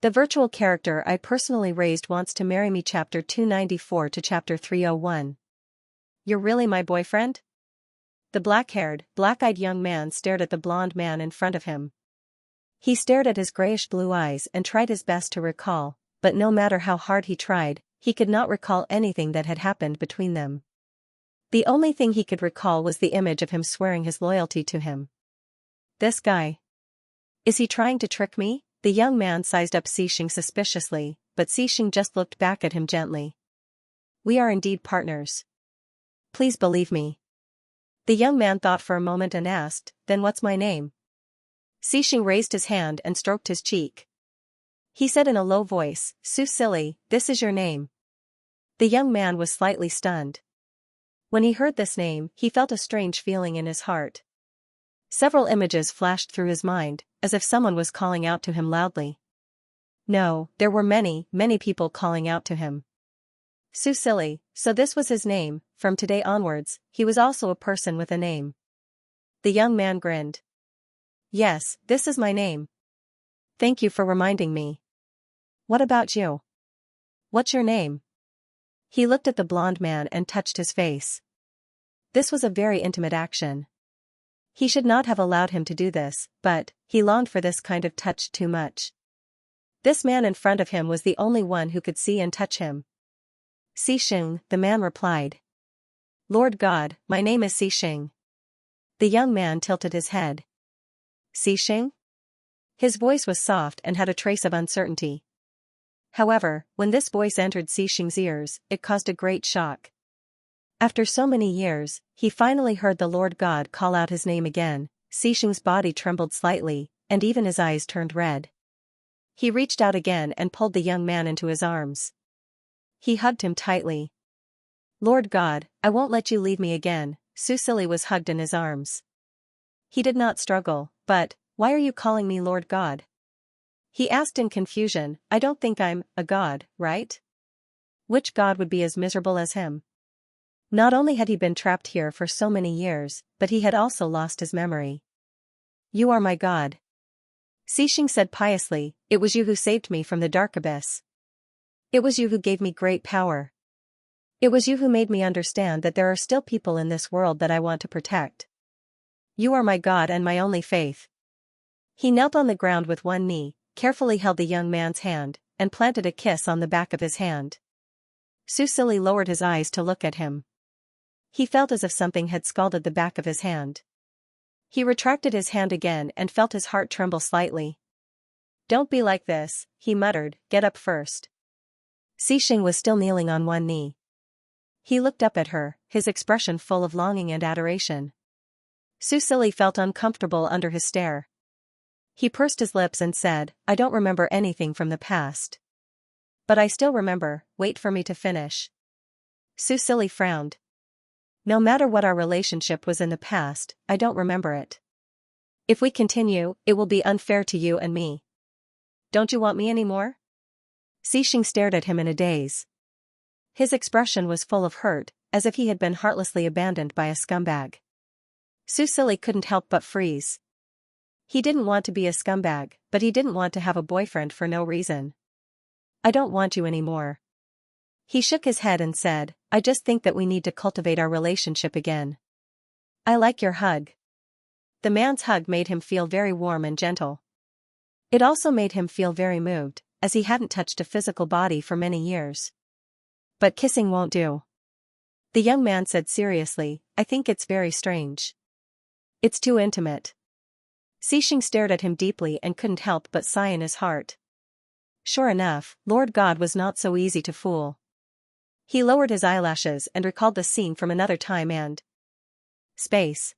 The virtual character I personally raised wants to marry me. Chapter 294 to Chapter 301. You're really my boyfriend? The black-haired, black-eyed young man stared at the blonde man in front of him. He stared at his grayish-blue eyes and tried his best to recall, but no matter how hard he tried, he could not recall anything that had happened between them. The only thing he could recall was the image of him swearing his loyalty to him. This guy. Is he trying to trick me? The young man sized up Xianxia suspiciously, but Xianxia just looked back at him gently. We are indeed partners. Please believe me. The young man thought for a moment and asked, then what's my name? Xianxia raised his hand and stroked his cheek. He said in a low voice, Su Silly, this is your name. The young man was slightly stunned. When he heard this name, he felt a strange feeling in his heart. Several images flashed through his mind, as if someone was calling out to him loudly. No, there were many, many people calling out to him. Su Silly, so this was his name. From today onwards, he was also a person with a name. The young man grinned. Yes, this is my name. Thank you for reminding me. What about you? What's your name? He looked at the blonde man and touched his face. This was a very intimate action. He should not have allowed him to do this, but he longed for this kind of touch too much. This man in front of him was the only one who could see and touch him. Xianxia, the man replied. Lord God, my name is Xianxia. The young man tilted his head. Xianxia? His voice was soft and had a trace of uncertainty. However, when this voice entered Xianxia's ears, it caused a great shock. After so many years, he finally heard the Lord God call out his name again. Xianxia's body trembled slightly, and even his eyes turned red. He reached out again and pulled the young man into his arms. He hugged him tightly. Lord God, I won't let you leave me again. Su Silly was hugged in his arms. He did not struggle, but, why are you calling me Lord God? He asked in confusion. I don't think I'm a god, right? Which god would be as miserable as him? Not only had he been trapped here for so many years, but he had also lost his memory. You are my god. Xianxia said piously, it was you who saved me from the dark abyss. It was you who gave me great power. It was you who made me understand that there are still people in this world that I want to protect. You are my god and my only faith. He knelt on the ground with one knee, carefully held the young man's hand, and planted a kiss on the back of his hand. Su Silly lowered his eyes to look at him. He felt as if something had scalded the back of his hand. He retracted his hand again and felt his heart tremble slightly. Don't be like this, he muttered, get up first. Xianxia was still kneeling on one knee. He looked up at her, his expression full of longing and adoration. Su Silly felt uncomfortable under his stare. He pursed his lips and said, I don't remember anything from the past. But I still remember, wait for me to finish. Su Silly frowned. No matter what our relationship was in the past, I don't remember it. If we continue, it will be unfair to you and me. Don't you want me anymore? Xianxia stared at him in a daze. His expression was full of hurt, as if he had been heartlessly abandoned by a scumbag. Su Silly couldn't help but freeze. He didn't want to be a scumbag, but he didn't want to have a boyfriend for no reason. I don't want you anymore. He shook his head and said, I just think that we need to cultivate our relationship again. I like your hug. The man's hug made him feel very warm and gentle. It also made him feel very moved, as he hadn't touched a physical body for many years. But kissing won't do. The young man said seriously, I think it's very strange. It's too intimate. Xianxia stared at him deeply and couldn't help but sigh in his heart. Sure enough, Lord God was not so easy to fool. He lowered his eyelashes and recalled the scene from another time and space.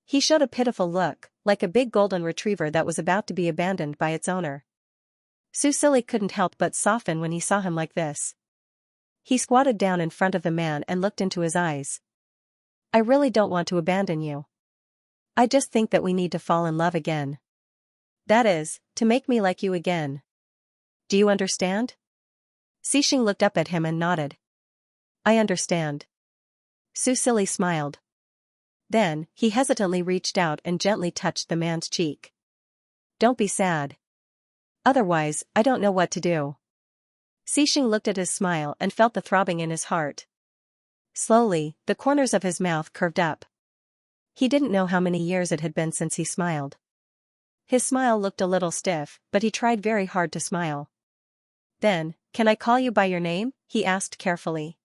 He showed a pitiful look, like a big golden retriever that was about to be abandoned by its owner. Su Silly couldn't help but soften when he saw him like this. He squatted down in front of the man and looked into his eyes. I really don't want to abandon you. I just think that we need to fall in love again. That is, to make me like you again. Do you understand? Xianxia looked up at him and nodded. I understand. Su Silly smiled. Then, he hesitantly reached out and gently touched the man's cheek. Don't be sad. Otherwise, I don't know what to do. Xing looked at his smile and felt the throbbing in his heart. Slowly, the corners of his mouth curved up. He didn't know how many years it had been since he smiled. His smile looked a little stiff, but he tried very hard to smile. Then, can I call you by your name? He asked carefully.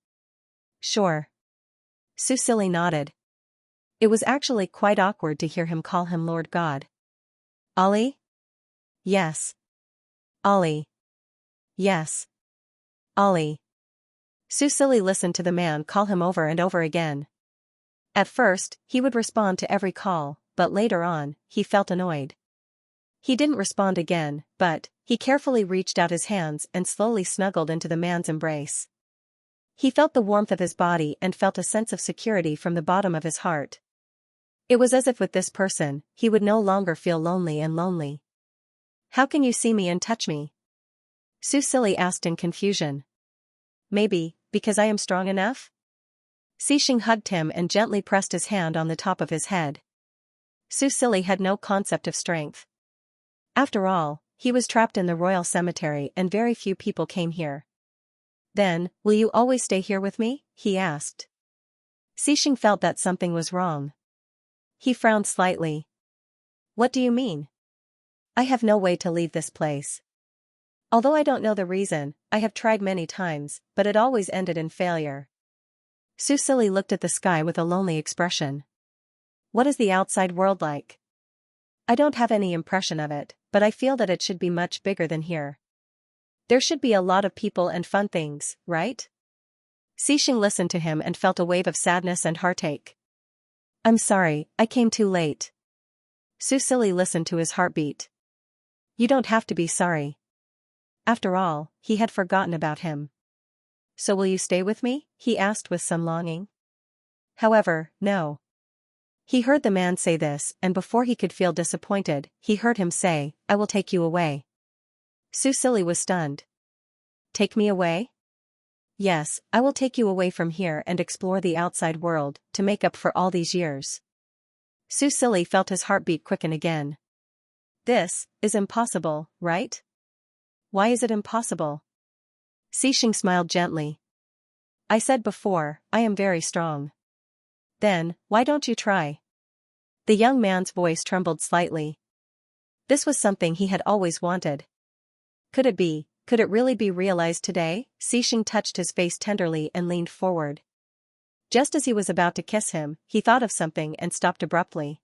Sure. Susili nodded. It was actually quite awkward to hear him call him Lord God. Ali? Yes. Ali. Yes. Ali. Susili listened to the man call him over and over again. At first, he would respond to every call, but later on, he felt annoyed. He didn't respond again, but he carefully reached out his hands and slowly snuggled into the man's embrace. He felt the warmth of his body and felt a sense of security from the bottom of his heart. It was as if with this person, he would no longer feel lonely. How can you see me and touch me? Susili asked in confusion. Maybe, because I am strong enough? Xing hugged him and gently pressed his hand on the top of his head. Susili had no concept of strength. After all, he was trapped in the royal cemetery and very few people came here. Then, will you always stay here with me? He asked. Xing felt that something was wrong. He frowned slightly. What do you mean? I have no way to leave this place. Although I don't know the reason, I have tried many times, but it always ended in failure. Susili looked at the sky with a lonely expression. What is the outside world like? I don't have any impression of it, but I feel that it should be much bigger than here. There should be a lot of people and fun things, right? Xing listened to him and felt a wave of sadness and heartache. I'm sorry, I came too late. Susili listened to his heartbeat. You don't have to be sorry. After all, he had forgotten about him. So will you stay with me? He asked with some longing. However, no. He heard the man say this, and before he could feel disappointed, he heard him say, I will take you away. Susili was stunned. Take me away? Yes, I will take you away from here and explore the outside world, to make up for all these years. Susili felt his heartbeat quicken again. This is impossible, right? Why is it impossible? Xing smiled gently. I said before, I am very strong. Then, why don't you try? The young man's voice trembled slightly. This was something he had always wanted. Could it really be realized today? Xing touched his face tenderly and leaned forward. Just as he was about to kiss him, he thought of something and stopped abruptly.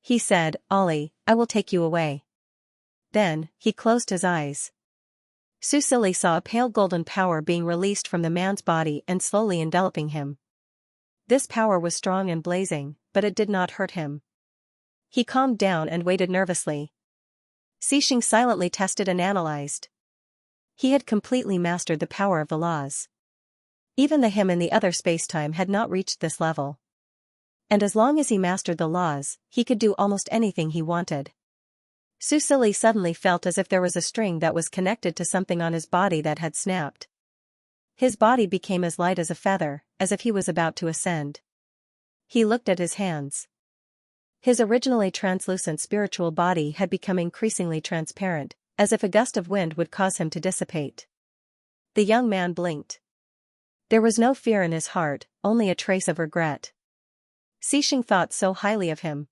He said, Ali, I will take you away. Then, he closed his eyes. Susili saw a pale golden power being released from the man's body and slowly enveloping him. This power was strong and blazing, but it did not hurt him. He calmed down and waited nervously. Xing silently tested and analyzed. He had completely mastered the power of the laws. Even him in the other spacetime had not reached this level. And as long as he mastered the laws, he could do almost anything he wanted. Susili suddenly felt as if there was a string that was connected to something on his body that had snapped. His body became as light as a feather, as if he was about to ascend. He looked at his hands. His originally translucent spiritual body had become increasingly transparent, as if a gust of wind would cause him to dissipate. The young man blinked. There was no fear in his heart, only a trace of regret. Xing thought so highly of him.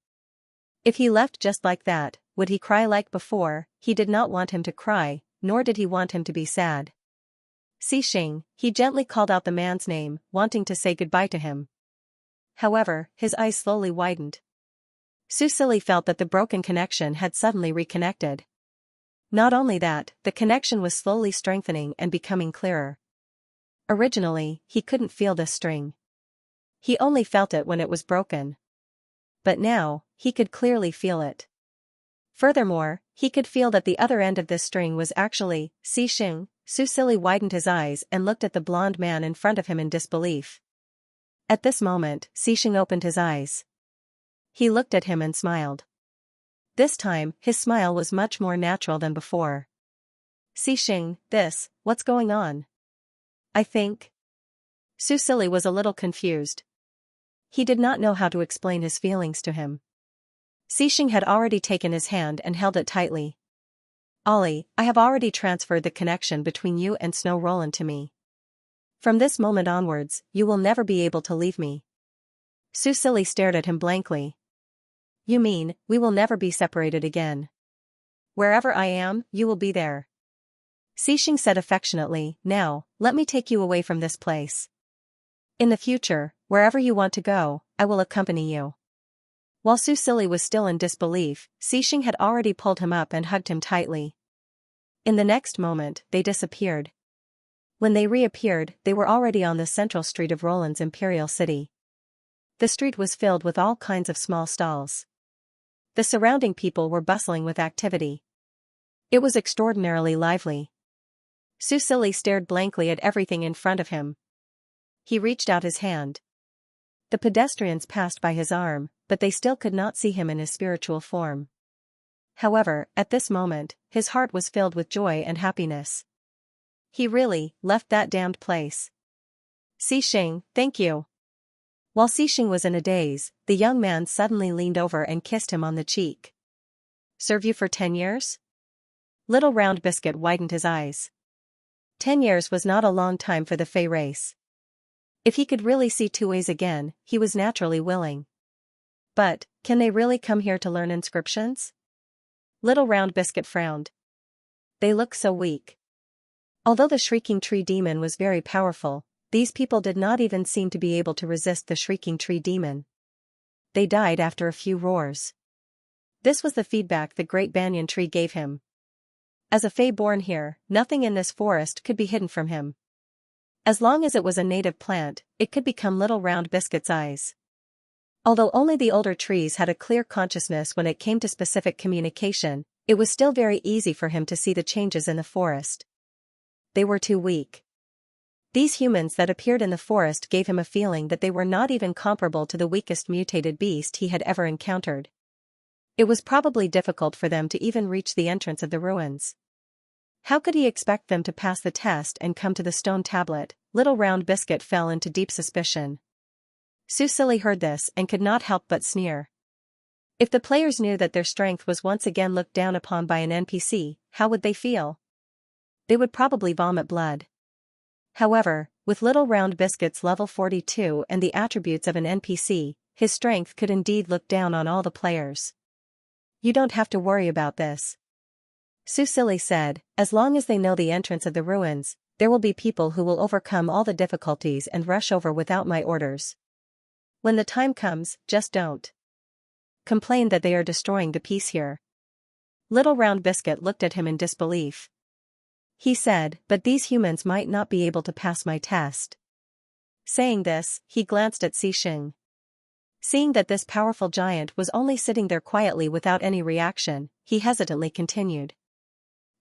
If he left just like that, would he cry like before? He did not want him to cry, nor did he want him to be sad. Xing, he gently called out the man's name, wanting to say goodbye to him. However, his eyes slowly widened. Susili felt that the broken connection had suddenly reconnected. Not only that, the connection was slowly strengthening and becoming clearer. Originally, he couldn't feel this string. He only felt it when it was broken. But now, he could clearly feel it. Furthermore, he could feel that the other end of this string was actually Xing. Susili widened his eyes and looked at the blond man in front of him in disbelief. At this moment, Xing opened his eyes. He looked at him and smiled. This time, his smile was much more natural than before. Xing, what's going on? I think. Susili was a little confused. He did not know how to explain his feelings to him. Xing had already taken his hand and held it tightly. Ollie, I have already transferred the connection between you and Snow Roland to me. From this moment onwards, you will never be able to leave me. Susili stared at him blankly. You mean, we will never be separated again? Wherever I am, you will be there. Xing said affectionately, now, let me take you away from this place. In the future, wherever you want to go, I will accompany you. While Susili was still in disbelief, Xing had already pulled him up and hugged him tightly. In the next moment, they disappeared. When they reappeared, they were already on the central street of Roland's imperial city. The street was filled with all kinds of small stalls. The surrounding people were bustling with activity. It was extraordinarily lively. Susili stared blankly at everything in front of him. He reached out his hand. The pedestrians passed by his arm, but they still could not see him in his spiritual form. However, at this moment, his heart was filled with joy and happiness. He really left that damned place. Xing, thank you. While Xing was in a daze, the young man suddenly leaned over and kissed him on the cheek. Serve you for 10 years? Little Round Biscuit widened his eyes. 10 years was not a long time for the Fey race. If he could really see two ways again, he was naturally willing. But, can they really come here to learn inscriptions? Little Round Biscuit frowned. They look so weak. Although the Shrieking Tree Demon was very powerful, these people did not even seem to be able to resist the Shrieking Tree Demon. They died after a few roars. This was the feedback the Great Banyan Tree gave him. As a Fey born here, nothing in this forest could be hidden from him. As long as it was a native plant, it could become Little Round Biscuit's eyes. Although only the older trees had a clear consciousness when it came to specific communication, it was still very easy for him to see the changes in the forest. They were too weak. These humans that appeared in the forest gave him a feeling that they were not even comparable to the weakest mutated beast he had ever encountered. It was probably difficult for them to even reach the entrance of the ruins. How could he expect them to pass the test and come to the stone tablet? Little Round Biscuit fell into deep suspicion. Susili heard this and could not help but sneer. If the players knew that their strength was once again looked down upon by an NPC, how would they feel? They would probably vomit blood. However, with Little Round Biscuit's level 42 and the attributes of an NPC, his strength could indeed look down on all the players. You don't have to worry about this. Susili said, as long as they know the entrance of the ruins, there will be people who will overcome all the difficulties and rush over without my orders. When the time comes, just don't complain that they are destroying the peace here. Little Round Biscuit looked at him in disbelief. He said, but these humans might not be able to pass my test. Saying this, he glanced at Xing. Seeing that this powerful giant was only sitting there quietly without any reaction, he hesitantly continued.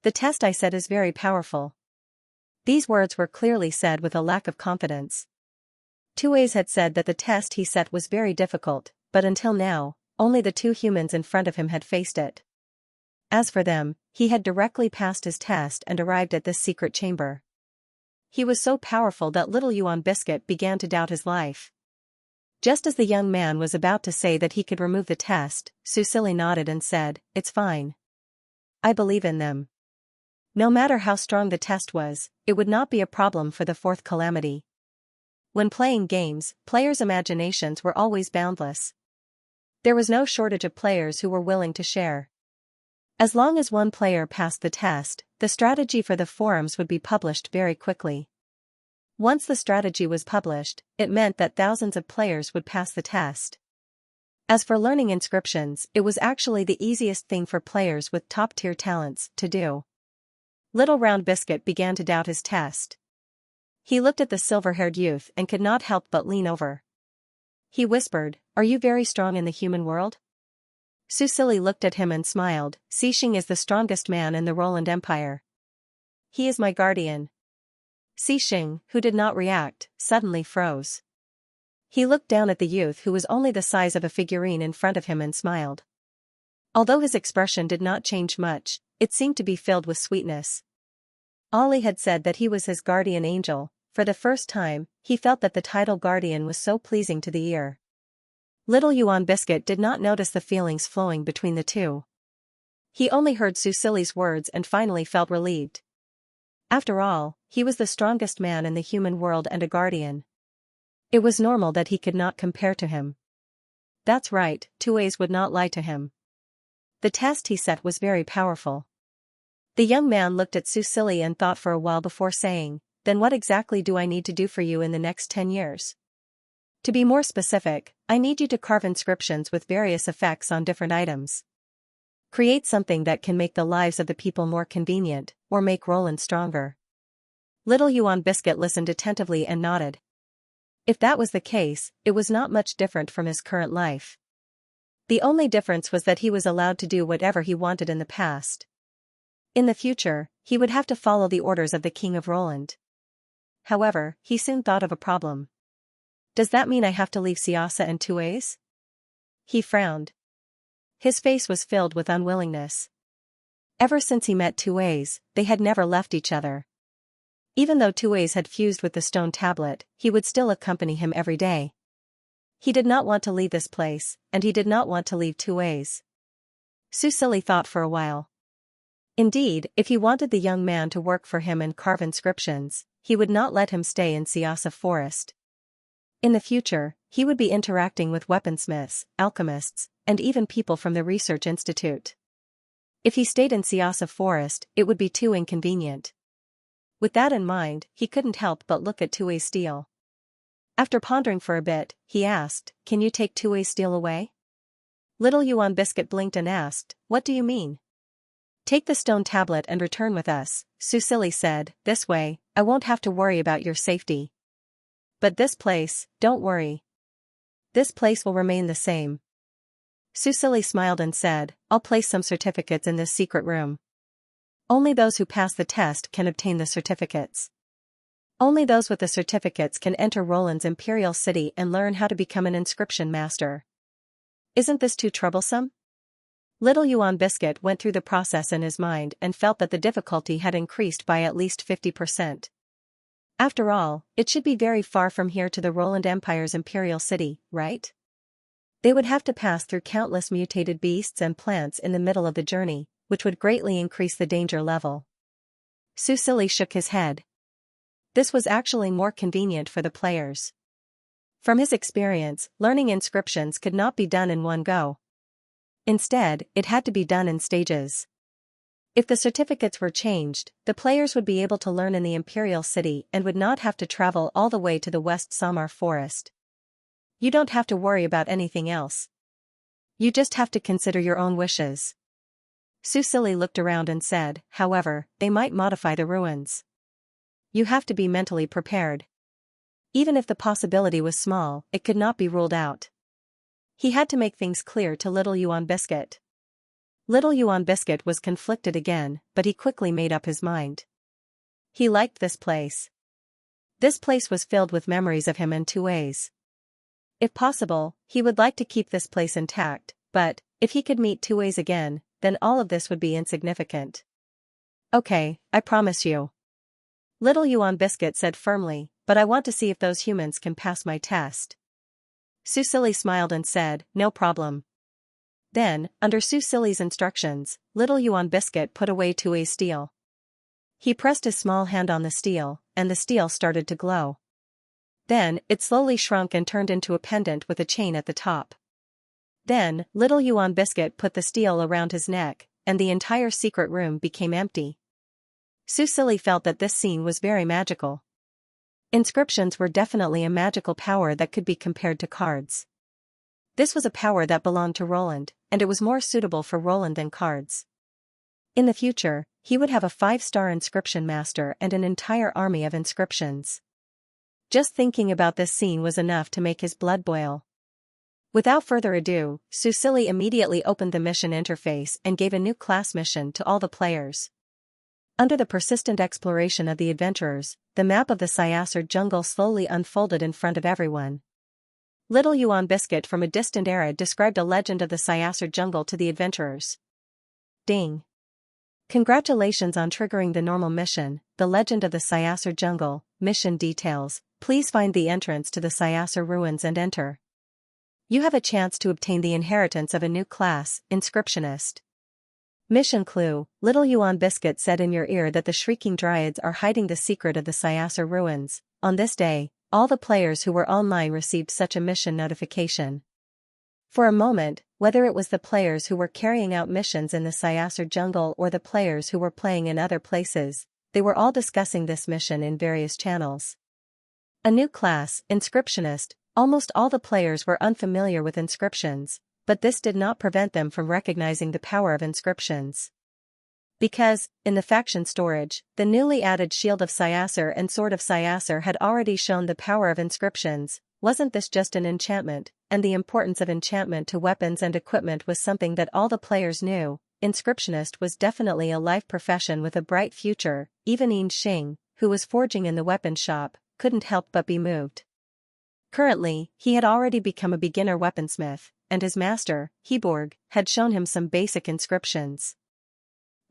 The test I said is very powerful. These words were clearly said with a lack of confidence. Tuays had said that the test he set was very difficult, but until now, only the two humans in front of him had faced it. As for them, he had directly passed his test and arrived at this secret chamber. He was so powerful that Little Yuan Biscuit began to doubt his life. Just as the young man was about to say that he could remove the test, Susili nodded and said, it's fine. I believe in them. No matter how strong the test was, it would not be a problem for the fourth calamity. When playing games, players' imaginations were always boundless. There was no shortage of players who were willing to share. As long as one player passed the test, the strategy for the forums would be published very quickly. Once the strategy was published, it meant that thousands of players would pass the test. As for learning inscriptions, it was actually the easiest thing for players with top-tier talents to do. Little Round Biscuit began to doubt his test. He looked at the silver-haired youth and could not help but lean over. He whispered, are you very strong in the human world? Susili looked at him and smiled. Xing is the strongest man in the Roland Empire. He is my guardian. Xing, who did not react, suddenly froze. He looked down at the youth who was only the size of a figurine in front of him and smiled. Although his expression did not change much, it seemed to be filled with sweetness. Ollie had said that he was his guardian angel. For the first time, he felt that the title guardian was so pleasing to the ear. Little Yuan Biscuit did not notice the feelings flowing between the two. He only heard Susili's words and finally felt relieved. After all, he was the strongest man in the human world and a guardian. It was normal that he could not compare to him. That's right, Tues would not lie to him. The test he set was very powerful. The young man looked at Susili and thought for a while before saying, "Then what exactly do I need to do for you in the next 10 years? To be more specific, I need you to carve inscriptions with various effects on different items. Create something that can make the lives of the people more convenient, or make Roland stronger." Little Yuan Biscuit listened attentively and nodded. If that was the case, it was not much different from his current life. The only difference was that he was allowed to do whatever he wanted in the past. In the future, he would have to follow the orders of the King of Roland. However, he soon thought of a problem. Does that mean I have to leave Xianxia and Tues? He frowned. His face was filled with unwillingness. Ever since he met Tues, they had never left each other. Even though Tues had fused with the stone tablet, he would still accompany him every day. He did not want to leave this place, and he did not want to leave Tues. Susili thought for a while. Indeed, if he wanted the young man to work for him and carve inscriptions, he would not let him stay in Xianxia Forest. In the future, he would be interacting with weaponsmiths, alchemists, and even people from the research institute. If he stayed in Xianxia Forest, it would be too inconvenient. With that in mind, he couldn't help but look at Tue's steel. After pondering for a bit, he asked, "Can you take Tue's steel away?" Little Yuan Biscuit blinked and asked, "What do you mean?" "Take the stone tablet and return with us," Susili said. "This way, I won't have to worry about your safety. But this place, don't worry. This place will remain the same." Susili smiled and said, "I'll place some certificates in this secret room. Only those who pass the test can obtain the certificates. Only those with the certificates can enter Roland's imperial city and learn how to become an inscription master. Isn't this too troublesome?" Little Yuan Biscuit went through the process in his mind and felt that the difficulty had increased by at least 50%. After all, it should be very far from here to the Roland Empire's imperial city, right? They would have to pass through countless mutated beasts and plants in the middle of the journey, which would greatly increase the danger level. Susili shook his head. This was actually more convenient for the players. From his experience, learning inscriptions could not be done in one go. Instead, it had to be done in stages. If the certificates were changed, the players would be able to learn in the Imperial City and would not have to travel all the way to the West Samar Forest. You don't have to worry about anything else. You just have to consider your own wishes. Susili looked around and said, "However, they might modify the ruins. You have to be mentally prepared. Even if the possibility was small, it could not be ruled out." He had to make things clear to Little Yuan Biscuit. Little Yuan Biscuit was conflicted again, but he quickly made up his mind. He liked this place. This place was filled with memories of him and Tues. If possible, he would like to keep this place intact, but, if he could meet Tues again, then all of this would be insignificant. "Okay, I promise you," Little Yuan Biscuit said firmly, "but I want to see if those humans can pass my test." Susili smiled and said, "No problem." Then, under Susili's instructions, Little Yuan Biscuit put away Tue's steel. He pressed his small hand on the steel, and the steel started to glow. Then, it slowly shrunk and turned into a pendant with a chain at the top. Then, Little Yuan Biscuit put the steel around his neck, and the entire secret room became empty. Susili felt that this scene was very magical. Inscriptions were definitely a magical power that could be compared to cards. This was a power that belonged to Roland, and it was more suitable for Roland than cards. In the future, he would have a 5-star inscription master and an entire army of inscriptions. Just thinking about this scene was enough to make his blood boil. Without further ado, Susili immediately opened the mission interface and gave a new class mission to all the players. Under the persistent exploration of the adventurers, the map of the Xianxia jungle slowly unfolded in front of everyone. Little Yuan Biscuit from a distant era described a legend of the Xianxia jungle to the adventurers. Ding! Congratulations on triggering the normal mission, the legend of the Xianxia jungle, mission details. Please find the entrance to the Xianxia ruins and enter. You have a chance to obtain the inheritance of a new class, Inscriptionist. Mission clue: Little Yuan Biscuit said in your ear that the shrieking dryads are hiding the secret of the Xianxia ruins. On this day, all the players who were online received such a mission notification. For a moment, whether it was the players who were carrying out missions in the Xianxia jungle or the players who were playing in other places, they were all discussing this mission in various channels. A new class, Inscriptionist. Almost all the players were unfamiliar with inscriptions, but this did not prevent them from recognizing the power of inscriptions. Because, in the faction storage, the newly added Shield of Xianxia and Sword of Xianxia had already shown the power of inscriptions. Wasn't this just an enchantment? And the importance of enchantment to weapons and equipment was something that all the players knew. Inscriptionist was definitely a life profession with a bright future. Even Xianxia, who was forging in the weapon shop, couldn't help but be moved. Currently, he had already become a beginner weaponsmith, and his master, Heborg, had shown him some basic inscriptions.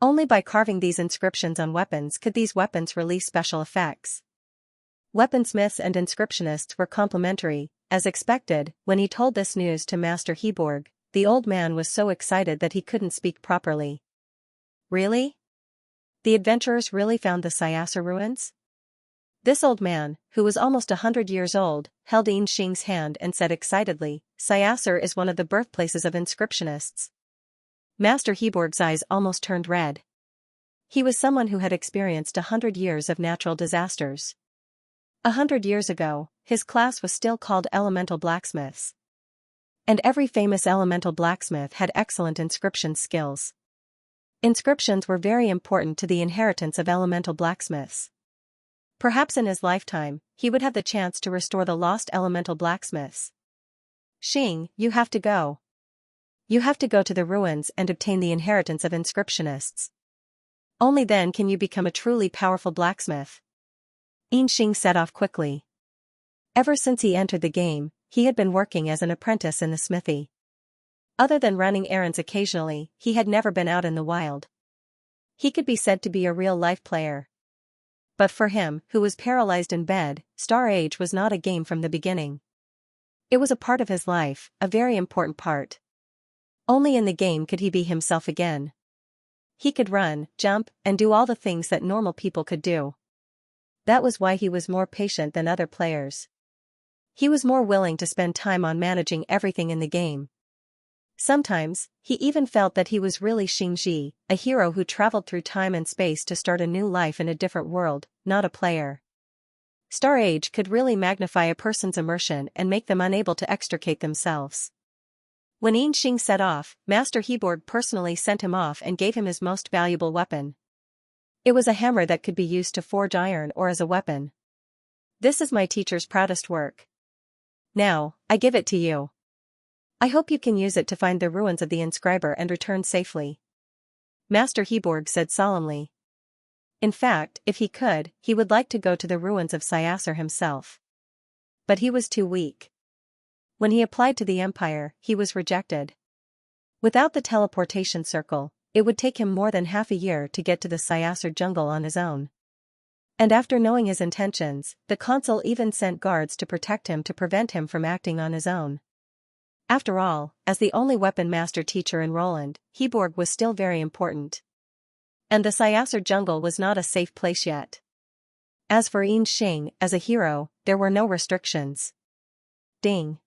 Only by carving these inscriptions on weapons could these weapons release special effects. Weaponsmiths and inscriptionists were complementary. As expected, when he told this news to Master Heborg, the old man was so excited that he couldn't speak properly. Really? The adventurers really found the Xianxia ruins? This old man, who was almost 100 years old, held Xianxia's hand and said excitedly, "Xianxia is one of the birthplaces of inscriptionists." Master Heborg's eyes almost turned red. He was someone who had experienced 100 years of natural disasters. 100 years ago, his class was still called elemental blacksmiths. And every famous elemental blacksmith had excellent inscription skills. Inscriptions were very important to the inheritance of elemental blacksmiths. Perhaps in his lifetime, he would have the chance to restore the lost elemental blacksmiths. Xing, you have to go. You have to go to the ruins and obtain the inheritance of inscriptionists. Only then can you become a truly powerful blacksmith. Xianxia set off quickly. Ever since he entered the game, he had been working as an apprentice in the smithy. Other than running errands occasionally, he had never been out in the wild. He could be said to be a real-life player. But for him, who was paralyzed in bed, Star Age was not a game from the beginning. It was a part of his life, a very important part. Only in the game could he be himself again. He could run, jump, and do all the things that normal people could do. That was why he was more patient than other players. He was more willing to spend time on managing everything in the game. Sometimes, he even felt that he was really Xianxia, a hero who traveled through time and space to start a new life in a different world, not a player. Star Age could really magnify a person's immersion and make them unable to extricate themselves. When Xianxia set off, Master Heborg personally sent him off and gave him his most valuable weapon. It was a hammer that could be used to forge iron or as a weapon. "This is my teacher's proudest work. Now, I give it to you. I hope you can use it to find the ruins of the inscriber and return safely," Master Heborg said solemnly. In fact, if he could, he would like to go to the ruins of Xianxia himself. But he was too weak. When he applied to the Empire, he was rejected. Without the teleportation circle, it would take him more than half a year to get to the Xianxia jungle on his own. And after knowing his intentions, the consul even sent guards to protect him to prevent him from acting on his own. After all, as the only weapon master teacher in Roland, Heborg was still very important. And the Xianxia jungle was not a safe place yet. As for Xianxia, as a hero, there were no restrictions. Ding.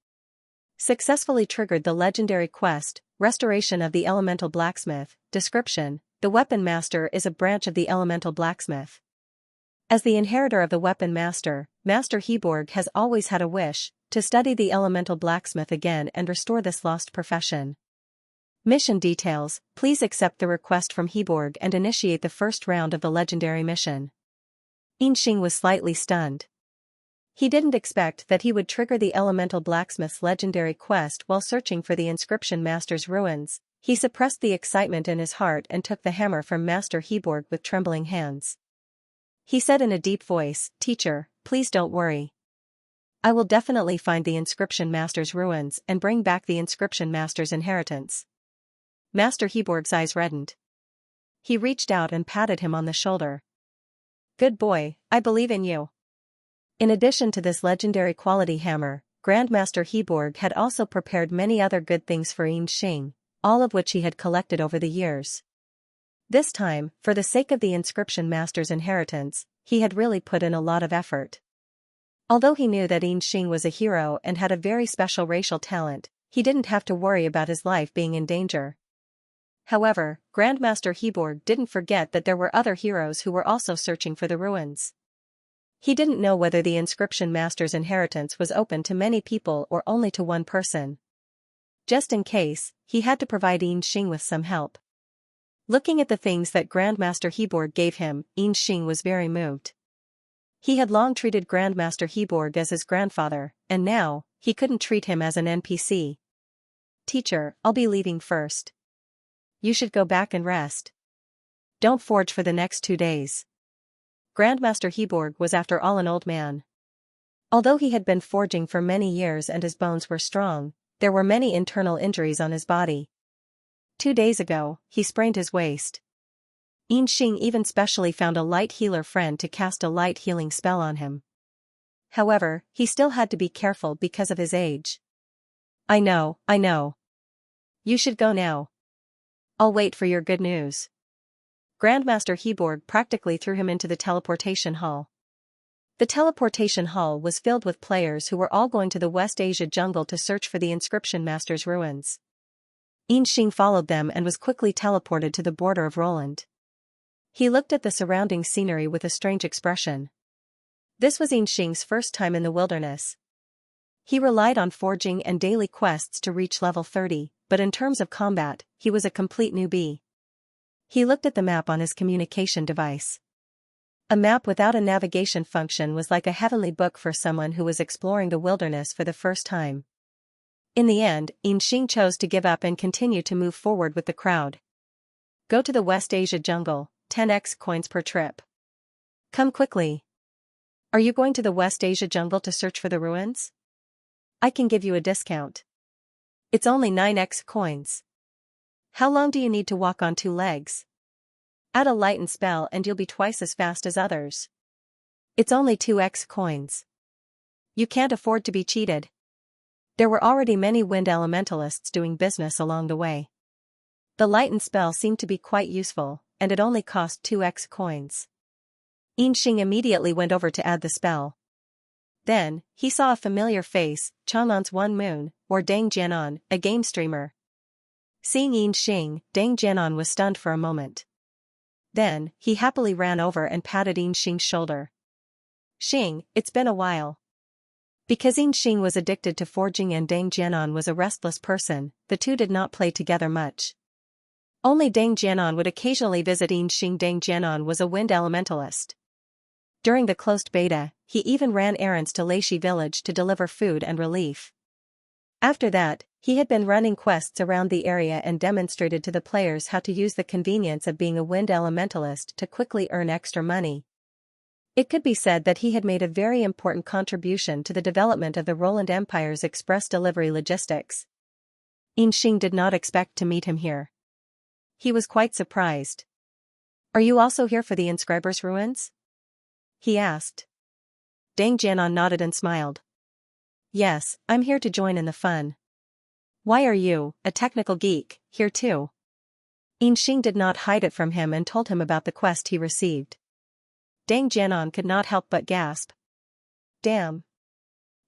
Successfully triggered the legendary quest, Restoration of the Elemental Blacksmith. Description: the Weapon Master is a branch of the Elemental Blacksmith. As the inheritor of the Weapon Master, Master Heborg has always had a wish to study the Elemental Blacksmith again and restore this lost profession. Mission details: please accept the request from Heborg and initiate the first round of the legendary mission. Xianxia was slightly stunned. He didn't expect that he would trigger the Elemental Blacksmith's legendary quest while searching for the Inscription Master's ruins. He suppressed the excitement in his heart and took the hammer from Master Heborg with trembling hands. He said in a deep voice, "Teacher, please don't worry. I will definitely find the Inscription Master's ruins and bring back the Inscription Master's inheritance." Master Heborg's eyes reddened. He reached out and patted him on the shoulder. "Good boy, I believe in you." In addition to this legendary quality hammer, Grandmaster Heborg had also prepared many other good things for Xianxia, all of which he had collected over the years. This time, for the sake of the inscription master's inheritance, he had really put in a lot of effort. Although he knew that Xianxia was a hero and had a very special racial talent, he didn't have to worry about his life being in danger. However, Grandmaster Heborg didn't forget that there were other heroes who were also searching for the ruins. He didn't know whether the inscription master's inheritance was open to many people or only to one person. Just in case, he had to provide Xianxia with some help. Looking at the things that Grandmaster Heborg gave him, Xianxia was very moved. He had long treated Grandmaster Heborg as his grandfather, and now, he couldn't treat him as an NPC. "Teacher, I'll be leaving first. You should go back and rest. Don't forge for the next 2 days." Grandmaster Heborg was after all an old man. Although he had been forging for many years and his bones were strong, there were many internal injuries on his body. 2 days ago, he sprained his waist. Xianxia even specially found a light healer friend to cast a light healing spell on him. However, he still had to be careful because of his age. I know. You should go now. I'll wait for your good news." Grandmaster Heborg practically threw him into the teleportation hall. The teleportation hall was filled with players who were all going to the West Asia jungle to search for the inscription master's ruins. Xianxia followed them and was quickly teleported to the border of Roland. He looked at the surrounding scenery with a strange expression. This was Xianxia's first time in the wilderness. He relied on forging and daily quests to reach level 30, but in terms of combat, he was a complete newbie. He looked at the map on his communication device. A map without a navigation function was like a heavenly book for someone who was exploring the wilderness for the first time. In the end, Xianxia chose to give up and continue to move forward with the crowd. "Go to the West Asia jungle, 10x coins per trip. Come quickly. Are you going to the West Asia jungle to search for the ruins? I can give you a discount. It's only 9x coins. How long do you need to walk on 2 legs? Add a lighten spell and you'll be twice as fast as others. It's only 2x coins. You can't afford to be cheated." There were already many wind elementalists doing business along the way. The lighten spell seemed to be quite useful, and it only cost 2x coins. Xianxia immediately went over to add the spell. Then, he saw a familiar face, Chang'an's One Moon, or Deng Jianan, a game streamer. Seeing Xianxia, Deng Jianan was stunned for a moment. Then, he happily ran over and patted Xianxia's shoulder. "Xing, it's been a while." Because Xianxia was addicted to forging and Deng Jianan was a restless person, the two did not play together much. Only Deng Jianan would occasionally visit Xianxia. Deng Jianan was a wind elementalist. During the closed beta, he even ran errands to Leishi village to deliver food and relief. After that, he had been running quests around the area and demonstrated to the players how to use the convenience of being a wind elementalist to quickly earn extra money. It could be said that he had made a very important contribution to the development of the Roland Empire's express delivery logistics. Xianxia did not expect to meet him here. He was quite surprised. "Are you also here for the inscriber's ruins?" he asked. Deng Jianan nodded and smiled. "Yes, I'm here to join in the fun." "Why are you, a technical geek, here too?" Xianxia did not hide it from him and told him about the quest he received. Deng Jianan could not help but gasp. "Damn.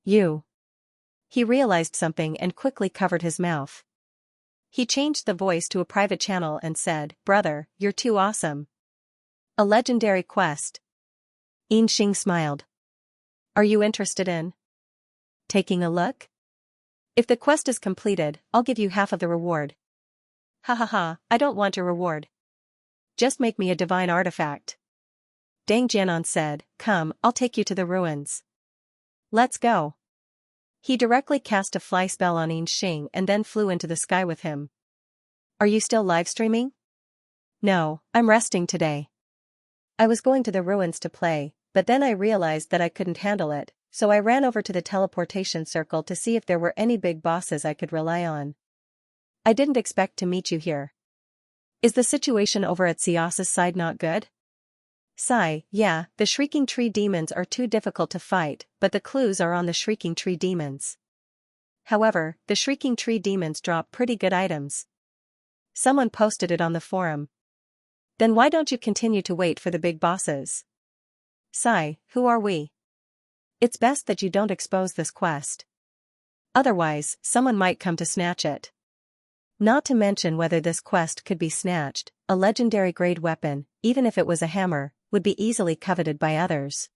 You." He realized something and quickly covered his mouth. He changed the voice to a private channel and said, "Brother, you're too awesome. A legendary quest." Xianxia smiled. "Are you interested in taking a look? If the quest is completed, I'll give you half of the reward." "Ha ha ha, I don't want your reward. Just make me a divine artifact." Deng Jianan said, "Come, I'll take you to the ruins. Let's go." He directly cast a fly spell on Xianxia and then flew into the sky with him. "Are you still live streaming?" "No, I'm resting today. I was going to the ruins to play, but then I realized that I couldn't handle it, so I ran over to the teleportation circle to see if there were any big bosses I could rely on. I didn't expect to meet you here. Is the situation over at Xiax's side not good?" Sigh, yeah, the Shrieking Tree demons are too difficult to fight, but the clues are on the Shrieking Tree demons. However, the Shrieking Tree demons drop pretty good items. Someone posted it on the forum. Then why don't you continue to wait for the big bosses? Sigh, who are we? It's best that you don't expose this quest. Otherwise, someone might come to snatch it. Not to mention whether this quest could be snatched, a legendary grade weapon, even if it was a hammer, would be easily coveted by others.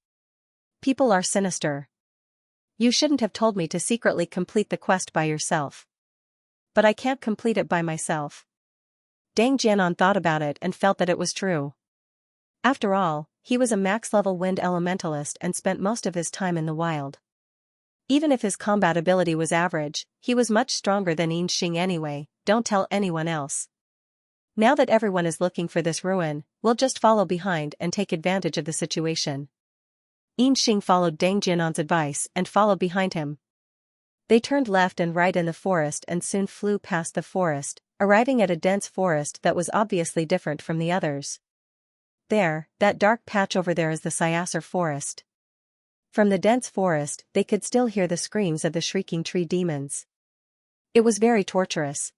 People are sinister. You shouldn't have told me to secretly complete the quest by yourself. But I can't complete it by myself. Dang Jianan thought about it and felt that it was true. After all, he was a max-level wind elementalist and spent most of his time in the wild. Even if his combat ability was average, he was much stronger than Xianxia anyway. Don't tell anyone else. Now that everyone is looking for this ruin, we'll just follow behind and take advantage of the situation. Xianxia followed Dang Jianan's advice and followed behind him. They turned left and right in the forest and soon flew past the forest, arriving at a dense forest that was obviously different from the others. There, that dark patch over there is the Xianxia forest. From the dense forest, they could still hear the screams of the shrieking tree demons. It was very torturous.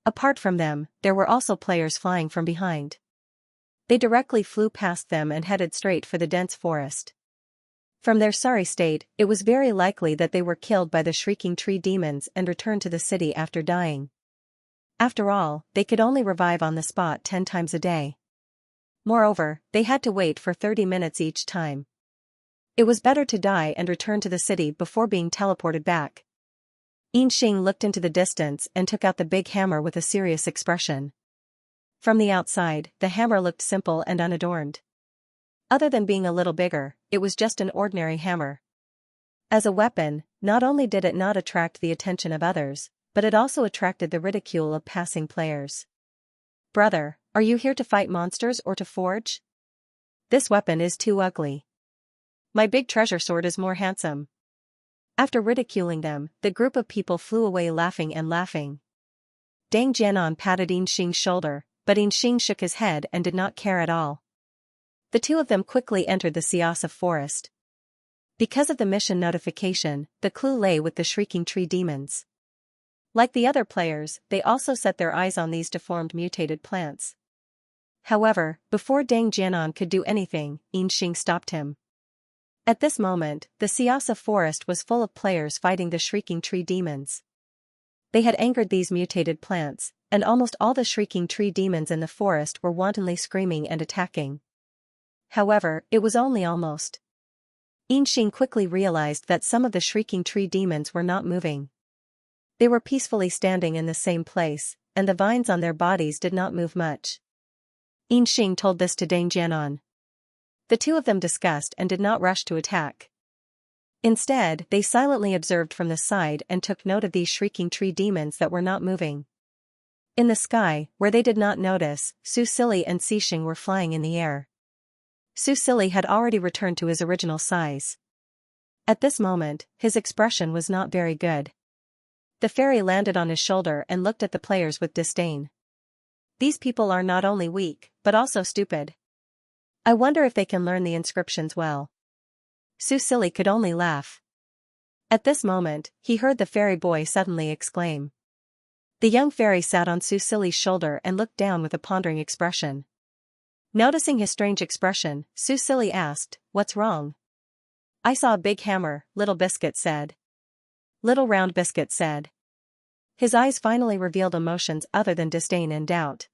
Apart from them, there were also players flying from behind. They directly flew past them and headed straight for the dense forest. From their sorry state, it was very likely that they were killed by the shrieking tree demons and returned to the city after dying. After all, they could only revive on the spot 10 times a day. Moreover, they had to wait for 30 minutes each time. It was better to die and return to the city before being teleported back. Xianxia looked into the distance and took out the big hammer with a serious expression. From the outside, the hammer looked simple and unadorned. Other than being a little bigger, it was just an ordinary hammer. As a weapon, not only did it not attract the attention of others, but it also attracted the ridicule of passing players. Brother, are you here to fight monsters or to forge? This weapon is too ugly. My big treasure sword is more handsome. After ridiculing them, the group of people flew away laughing and laughing. Dang Jianan patted Xianxia's shoulder, but Xianxia shook his head and did not care at all. The two of them quickly entered the Xianxia forest. Because of the mission notification, the clue lay with the shrieking tree demons. Like the other players, they also set their eyes on these deformed mutated plants. However, before Dang Jianan could do anything, Xianxia stopped him. At this moment, the Xianxia forest was full of players fighting the shrieking tree demons. They had angered these mutated plants, and almost all the shrieking tree demons in the forest were wantonly screaming and attacking. However, it was only almost. Xianxia quickly realized that some of the shrieking tree demons were not moving. They were peacefully standing in the same place, and the vines on their bodies did not move much. Xianxia told this to Dang Jianan. The two of them discussed and did not rush to attack. Instead, they silently observed from the side and took note of these shrieking tree demons that were not moving. In the sky, where they did not notice, Su Sili and Xixing were flying in the air. Su Sili had already returned to his original size. At this moment, his expression was not very good. The fairy landed on his shoulder and looked at the players with disdain. These people are not only weak, but also stupid. I wonder if they can learn the inscriptions well. Su Sili could only laugh. At this moment, he heard the fairy boy suddenly exclaim. The young fairy sat on Su Sili's shoulder and looked down with a pondering expression. Noticing his strange expression, Su Sili asked, "What's wrong?" "I saw a big hammer," Little Biscuit said. Little Round Biscuit said. His eyes finally revealed emotions other than disdain and doubt.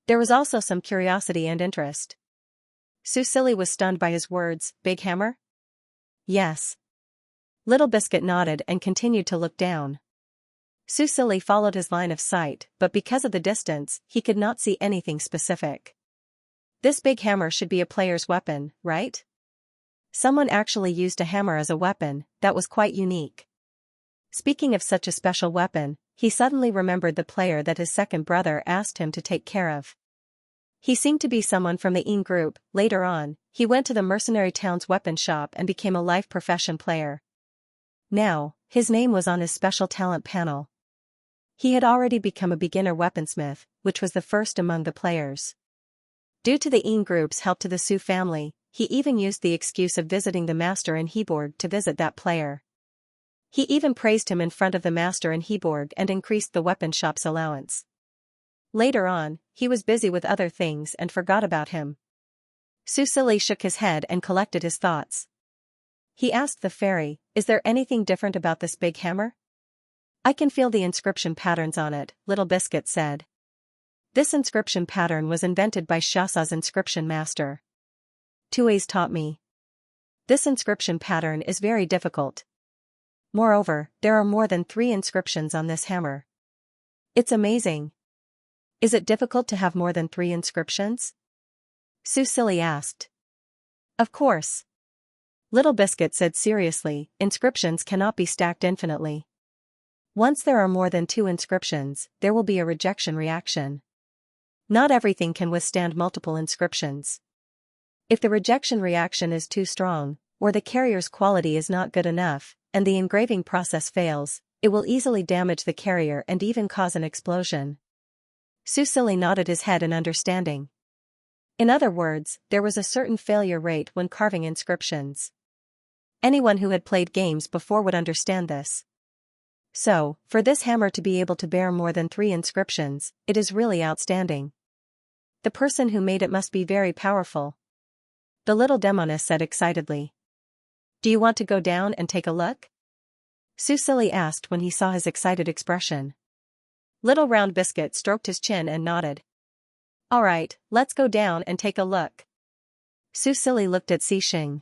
There was also some curiosity and interest. Su Sili was stunned by his words. "Big hammer?" "Yes." Little Biscuit nodded and continued to look down. Su Sili followed his line of sight, but because of the distance, he could not see anything specific. This big hammer should be a player's weapon, right? Someone actually used a hammer as a weapon. That was quite unique. Speaking of such a special weapon, he suddenly remembered the player that his second brother asked him to take care of. He seemed to be someone from the Yin group. Later on, he went to the mercenary town's weapon shop and became a life profession player. Now, his name was on his special talent panel. He had already become a beginner weaponsmith, which was the first among the players. Due to the Yin group's help to the Su family, he even used the excuse of visiting the master in Heborg to visit that player. He even praised him in front of the master in Heborg and increased the weapon shop's allowance. Later on, he was busy with other things and forgot about him. Susili shook his head and collected his thoughts. He asked the fairy, "Is there anything different about this big hammer?" "I can feel the inscription patterns on it," Little Biscuit said. This inscription pattern was invented by Xianxia's inscription master. Tui's taught me. This inscription pattern is very difficult. Moreover, there are more than 3 inscriptions on this hammer. It's amazing. Is it difficult to have more than 3 inscriptions? Susili asked. Of course. Little Biscuit said seriously, inscriptions cannot be stacked infinitely. Once there are more than 2 inscriptions, there will be a rejection reaction. Not everything can withstand multiple inscriptions. If the rejection reaction is too strong, or the carrier's quality is not good enough, and the engraving process fails, it will easily damage the carrier and even cause an explosion. Susili nodded his head in understanding. In other words, there was a certain failure rate when carving inscriptions. Anyone who had played games before would understand this. So, for this hammer to be able to bear more than 3 inscriptions, it is really outstanding. The person who made it must be very powerful. The little demoness said excitedly. Do you want to go down and take a look? Susili asked when he saw his excited expression. Little Round Biscuit stroked his chin and nodded. All right, let's go down and take a look. Susili looked at Xixing.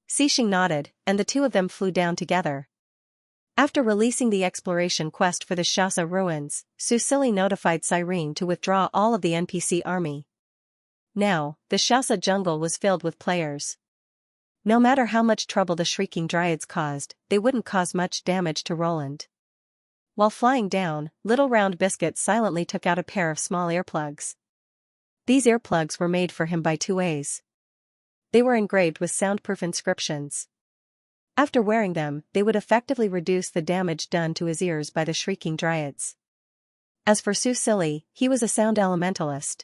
Xixing nodded, and the two of them flew down together. After releasing the exploration quest for the Xianxia ruins, Susili notified Cyrene to withdraw all of the NPC army. Now, the Xianxia jungle was filled with players. No matter how much trouble the shrieking dryads caused, they wouldn't cause much damage to Roland. While flying down, Little Round Biscuit silently took out a pair of small earplugs. These earplugs were made for him by Tui's. They were engraved with soundproof inscriptions. After wearing them, they would effectively reduce the damage done to his ears by the shrieking dryads. As for Susili, he was a sound elementalist.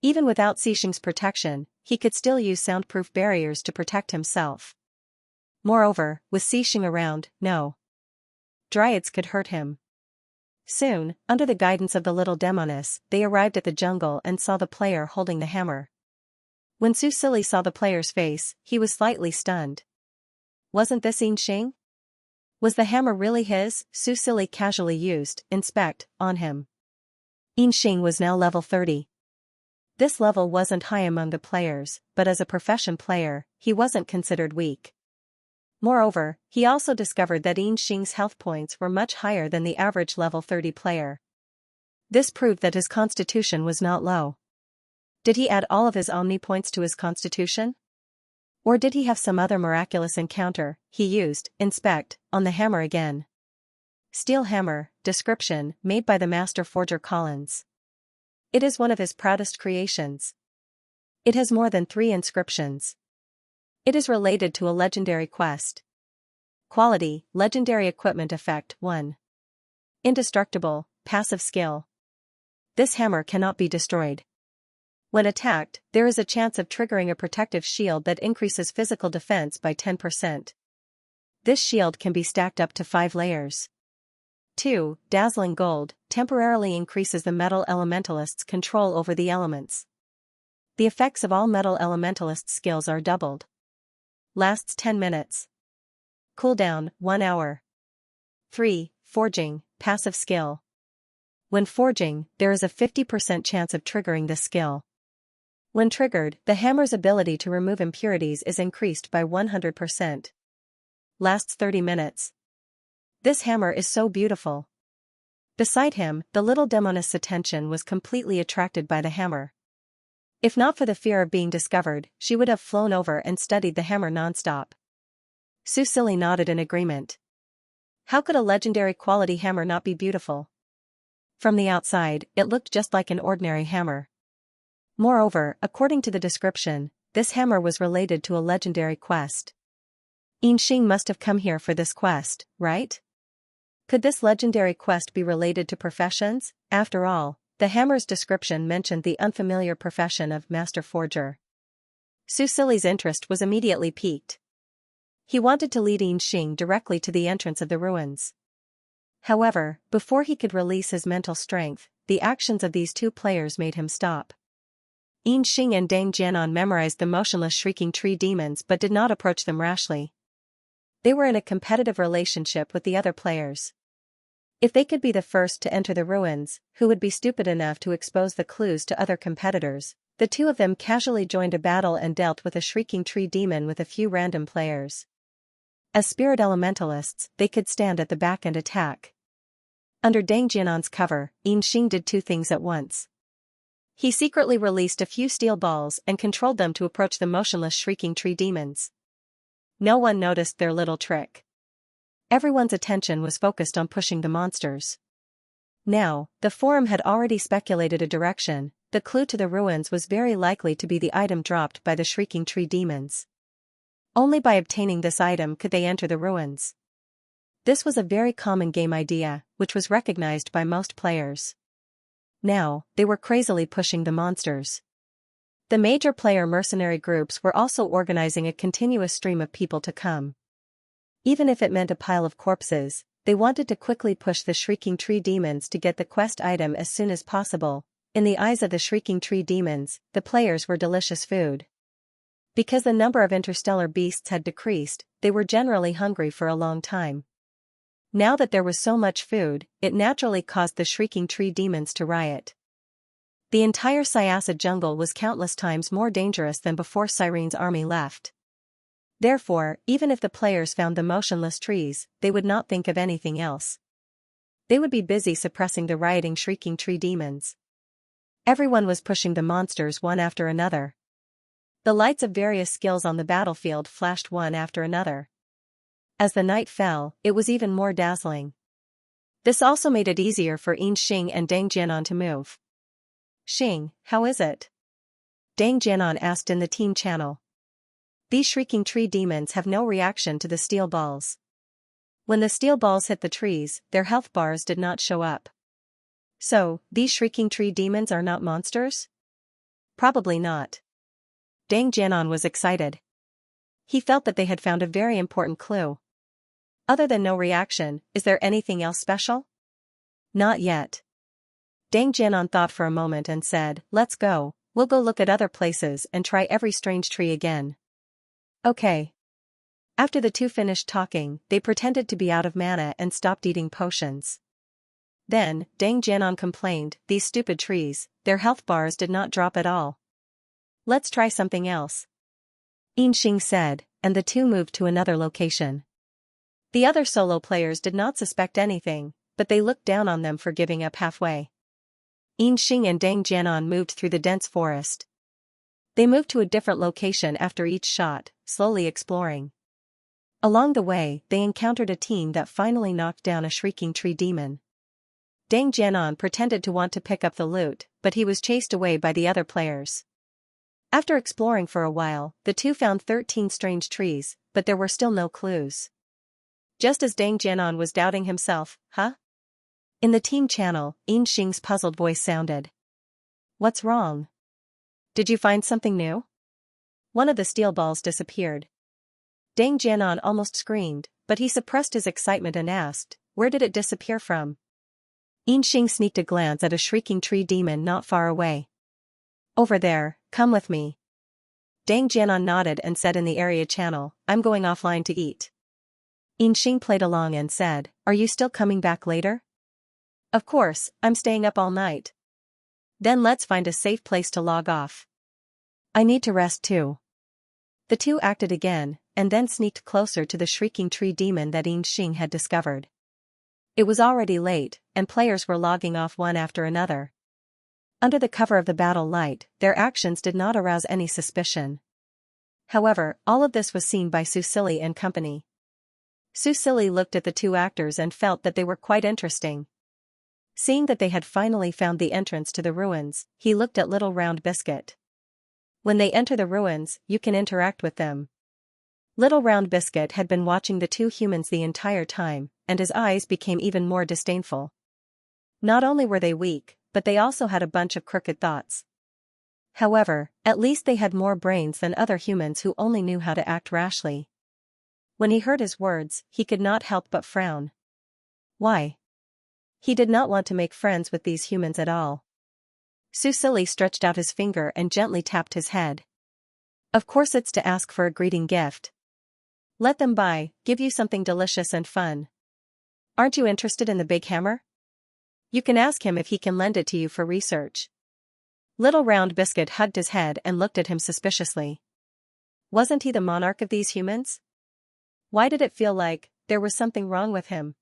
Even without Xixing's protection, he could still use soundproof barriers to protect himself. Moreover, with Xixing around, no dryads could hurt him. Soon, under the guidance of the little demoness, they arrived at the jungle and saw the player holding the hammer. When Susili saw the player's face, he was slightly stunned. Wasn't this Xianxia? Was the hammer really his? Susili casually used inspect on him. Xianxia was now level 30. This level wasn't high among the players, but as a profession player, he wasn't considered weak. Moreover, he also discovered that Xianxia's health points were much higher than the average level 30 player. This proved that his constitution was not low. Did he add all of his Omni points to his constitution? Or did he have some other miraculous encounter? He used inspect on the hammer again. Steel hammer, description, made by the master forger Collins. It is one of his proudest creations. It has more than 3 inscriptions. It is related to a legendary quest. Quality, legendary equipment effect 1. Indestructible, passive skill. This hammer cannot be destroyed. When attacked, there is a chance of triggering a protective shield that increases physical defense by 10%. This shield can be stacked up to 5 layers. 2. Dazzling gold, temporarily increases the metal elementalist's control over the elements. The effects of all metal elementalist skills are doubled. Lasts 10 minutes. Cooldown, 1 hour. 3. Forging, passive skill. When forging, there is a 50% chance of triggering this skill. When triggered, the hammer's ability to remove impurities is increased by 100%. Lasts 30 minutes. This hammer is so beautiful. Beside him, the little demoness' attention was completely attracted by the hammer. If not for the fear of being discovered, she would have flown over and studied the hammer nonstop. Susili nodded in agreement. How could a legendary quality hammer not be beautiful? From the outside, it looked just like an ordinary hammer. Moreover, according to the description, this hammer was related to a legendary quest. Xianxia must have come here for this quest, right? Could this legendary quest be related to professions? After all, the hammer's description mentioned the unfamiliar profession of master forger. Susili's interest was immediately piqued. He wanted to lead Xianxia directly to the entrance of the ruins. However, before he could release his mental strength, the actions of these two players made him stop. Xianxia and Dang Jianan memorized the motionless shrieking tree demons but did not approach them rashly. They were in a competitive relationship with the other players. If they could be the first to enter the ruins, who would be stupid enough to expose the clues to other competitors? The two of them casually joined a battle and dealt with a shrieking tree demon with a few random players. As spirit elementalists, they could stand at the back and attack. Under Dang Jianan's cover, Xianxia did two things at once. He secretly released a few steel balls and controlled them to approach the motionless shrieking tree demons. No one noticed their little trick. Everyone's attention was focused on pushing the monsters. Now, the forum had already speculated a direction. The clue to the ruins was very likely to be the item dropped by the shrieking tree demons. Only by obtaining this item could they enter the ruins. This was a very common game idea, which was recognized by most players. Now, they were crazily pushing the monsters. The major player mercenary groups were also organizing a continuous stream of people to come. Even if it meant a pile of corpses, they wanted to quickly push the shrieking tree demons to get the quest item as soon as possible. In the eyes of the shrieking tree demons, the players were delicious food. Because the number of interstellar beasts had decreased, they were generally hungry for a long time. Now that there was so much food, it naturally caused the shrieking tree demons to riot. The entire Xianxia jungle was countless times more dangerous than before Sirene's army left. Therefore, even if the players found the motionless trees, they would not think of anything else. They would be busy suppressing the rioting shrieking tree demons. Everyone was pushing the monsters one after another. The lights of various skills on the battlefield flashed one after another. As the night fell, it was even more dazzling. This also made it easier for Xianxia and Dang Jianan to move. "Xing, how is it?" Dang Jianan asked in the team channel. "These shrieking tree demons have no reaction to the steel balls. When the steel balls hit the trees, their health bars did not show up. So, these shrieking tree demons are not monsters?" "Probably not." Dang Jianan was excited. He felt that they had found a very important clue. "Other than no reaction, is there anything else special?" "Not yet." Dang Jianan thought for a moment and said, "Let's go, we'll go look at other places and try every strange tree again." "Okay." After the two finished talking, they pretended to be out of mana and stopped eating potions. Then, Dang Jianan complained, "These stupid trees, their health bars did not drop at all. Let's try something else." Xianxia said, and the two moved to another location. The other solo players did not suspect anything, but they looked down on them for giving up halfway. Xianxia and Dang Jianan moved through the dense forest. They moved to a different location after each shot, slowly exploring. Along the way, they encountered a team that finally knocked down a shrieking tree demon. Dang Jianan pretended to want to pick up the loot, but he was chased away by the other players. After exploring for a while, the two found 13 strange trees, but there were still no clues. Just as Dang Jianan was doubting himself, "Huh?" In the team channel, Xianxia's puzzled voice sounded. "What's wrong? Did you find something new?" One of the steel balls disappeared. Dang Jianan almost screamed, but he suppressed his excitement and asked, "Where did it disappear from?" Xianxia sneaked a glance at a shrieking tree demon not far away. "Over there, come with me." Dang Jianan nodded and said in the area channel, "I'm going offline to eat." Xianxia played along and said, "Are you still coming back later?" "Of course, I'm staying up all night." "Then let's find a safe place to log off." "I need to rest too." The two acted again, and then sneaked closer to the shrieking tree demon that Xianxia had discovered. It was already late, and players were logging off one after another. Under the cover of the battle light, their actions did not arouse any suspicion. However, all of this was seen by Susili and company. Susili looked at the two actors and felt that they were quite interesting. Seeing that they had finally found the entrance to the ruins, he looked at Little Round Biscuit. "When they enter the ruins, you can interact with them." Little Round Biscuit had been watching the two humans the entire time, and his eyes became even more disdainful. Not only were they weak, but they also had a bunch of crooked thoughts. However, at least they had more brains than other humans who only knew how to act rashly. When he heard his words, he could not help but frown. "Why? He did not want to make friends with these humans at all. Su Silly stretched out his finger and gently tapped his head. Of course it's to ask for a greeting gift. Let them give you something delicious and fun. Aren't you interested in the big hammer? You can ask him if he can lend it to you for research. Little Round Biscuit hugged his head and looked at him suspiciously. Wasn't he the monarch of these humans? Why did it feel like there was something wrong with him?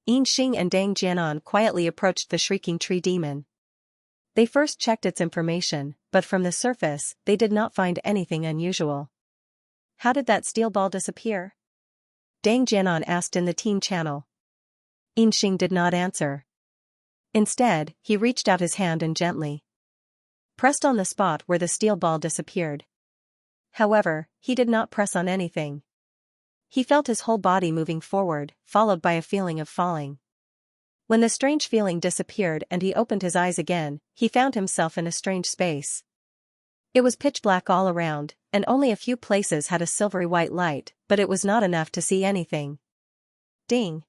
Xing and Dang Jianan quietly approached the shrieking tree demon. They first checked its information, but from the surface, they did not find anything unusual. How did that steel ball disappear? Dang Jianan asked in the teen channel. Xing did not answer. Instead, he reached out his hand and gently pressed on the spot where the steel ball disappeared. However, he did not press on anything. He felt his whole body moving forward, followed by a feeling of falling. When the strange feeling disappeared and he opened his eyes again, he found himself in a strange space. It was pitch black all around, and only a few places had a silvery white light, but it was not enough to see anything. Ding!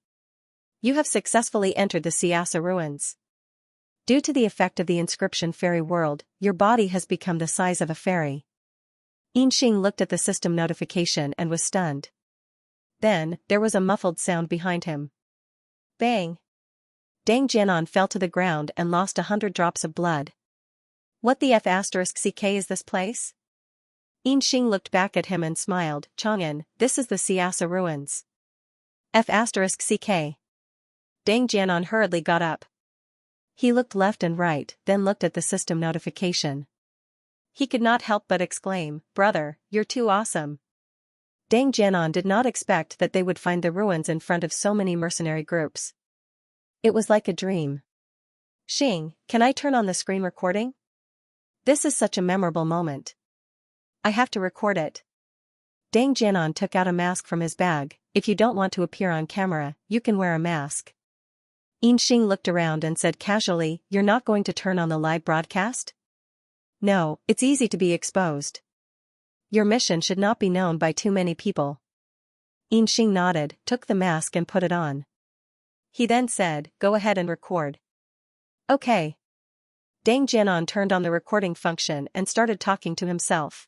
You have successfully entered the Xianxia ruins. Due to the effect of the inscription Fairy World, your body has become the size of a fairy. Xing looked at the system notification and was stunned. Then, there was a muffled sound behind him. Bang! Dang Jianan fell to the ground and lost 100 drops of blood. What the F***ck is this place? Xing looked back at him and smiled. Chang'an, this is the Xianxia ruins. F***ck. Dang Jianan hurriedly got up. He looked left and right, then looked at the system notification. He could not help but exclaim, "Brother, you're too awesome." Dang Jianan did not expect that they would find the ruins in front of so many mercenary groups. It was like a dream. Xing, can I turn on the screen recording? This is such a memorable moment. I have to record it. Dang Jianan took out a mask from his bag. If you don't want to appear on camera, you can wear a mask. Xing looked around and said casually, "You're not going to turn on the live broadcast?" "No, it's easy to be exposed. Your mission should not be known by too many people." Xing nodded, took the mask and put it on. He then said, "Go ahead and record." Okay. Dang Jianan turned on the recording function and started talking to himself.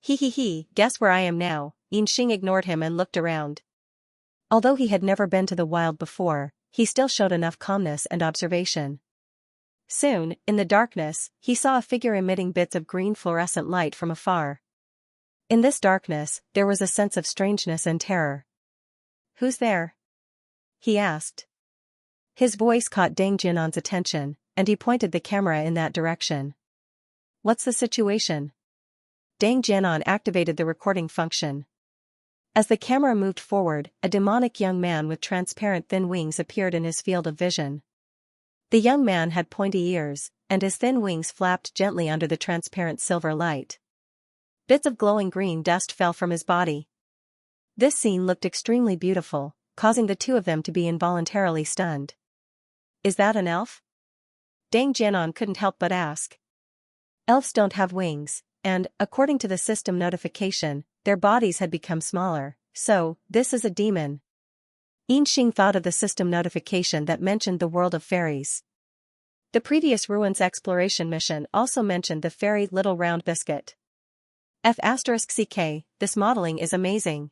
He, guess where I am now?" Xing ignored him and looked around. Although he had never been to the wild before, he still showed enough calmness and observation. Soon, in the darkness, he saw a figure emitting bits of green fluorescent light from afar. In this darkness, there was a sense of strangeness and terror. "Who's there?" he asked. His voice caught Dang Jianan's attention, and he pointed the camera in that direction. "What's the situation?" Dang Jianan activated the recording function. As the camera moved forward, a demonic young man with transparent thin wings appeared in his field of vision. The young man had pointy ears, and his thin wings flapped gently under the transparent silver light. Bits of glowing green dust fell from his body. This scene looked extremely beautiful, causing the two of them to be involuntarily stunned. "Is that an elf?" Dang Jianan couldn't help but ask. Elves don't have wings, and, according to the system notification, their bodies had become smaller, so, this is a demon. Xing thought of the system notification that mentioned the world of fairies. The previous ruins exploration mission also mentioned the fairy Little Round Biscuit. F***ck, this modeling is amazing.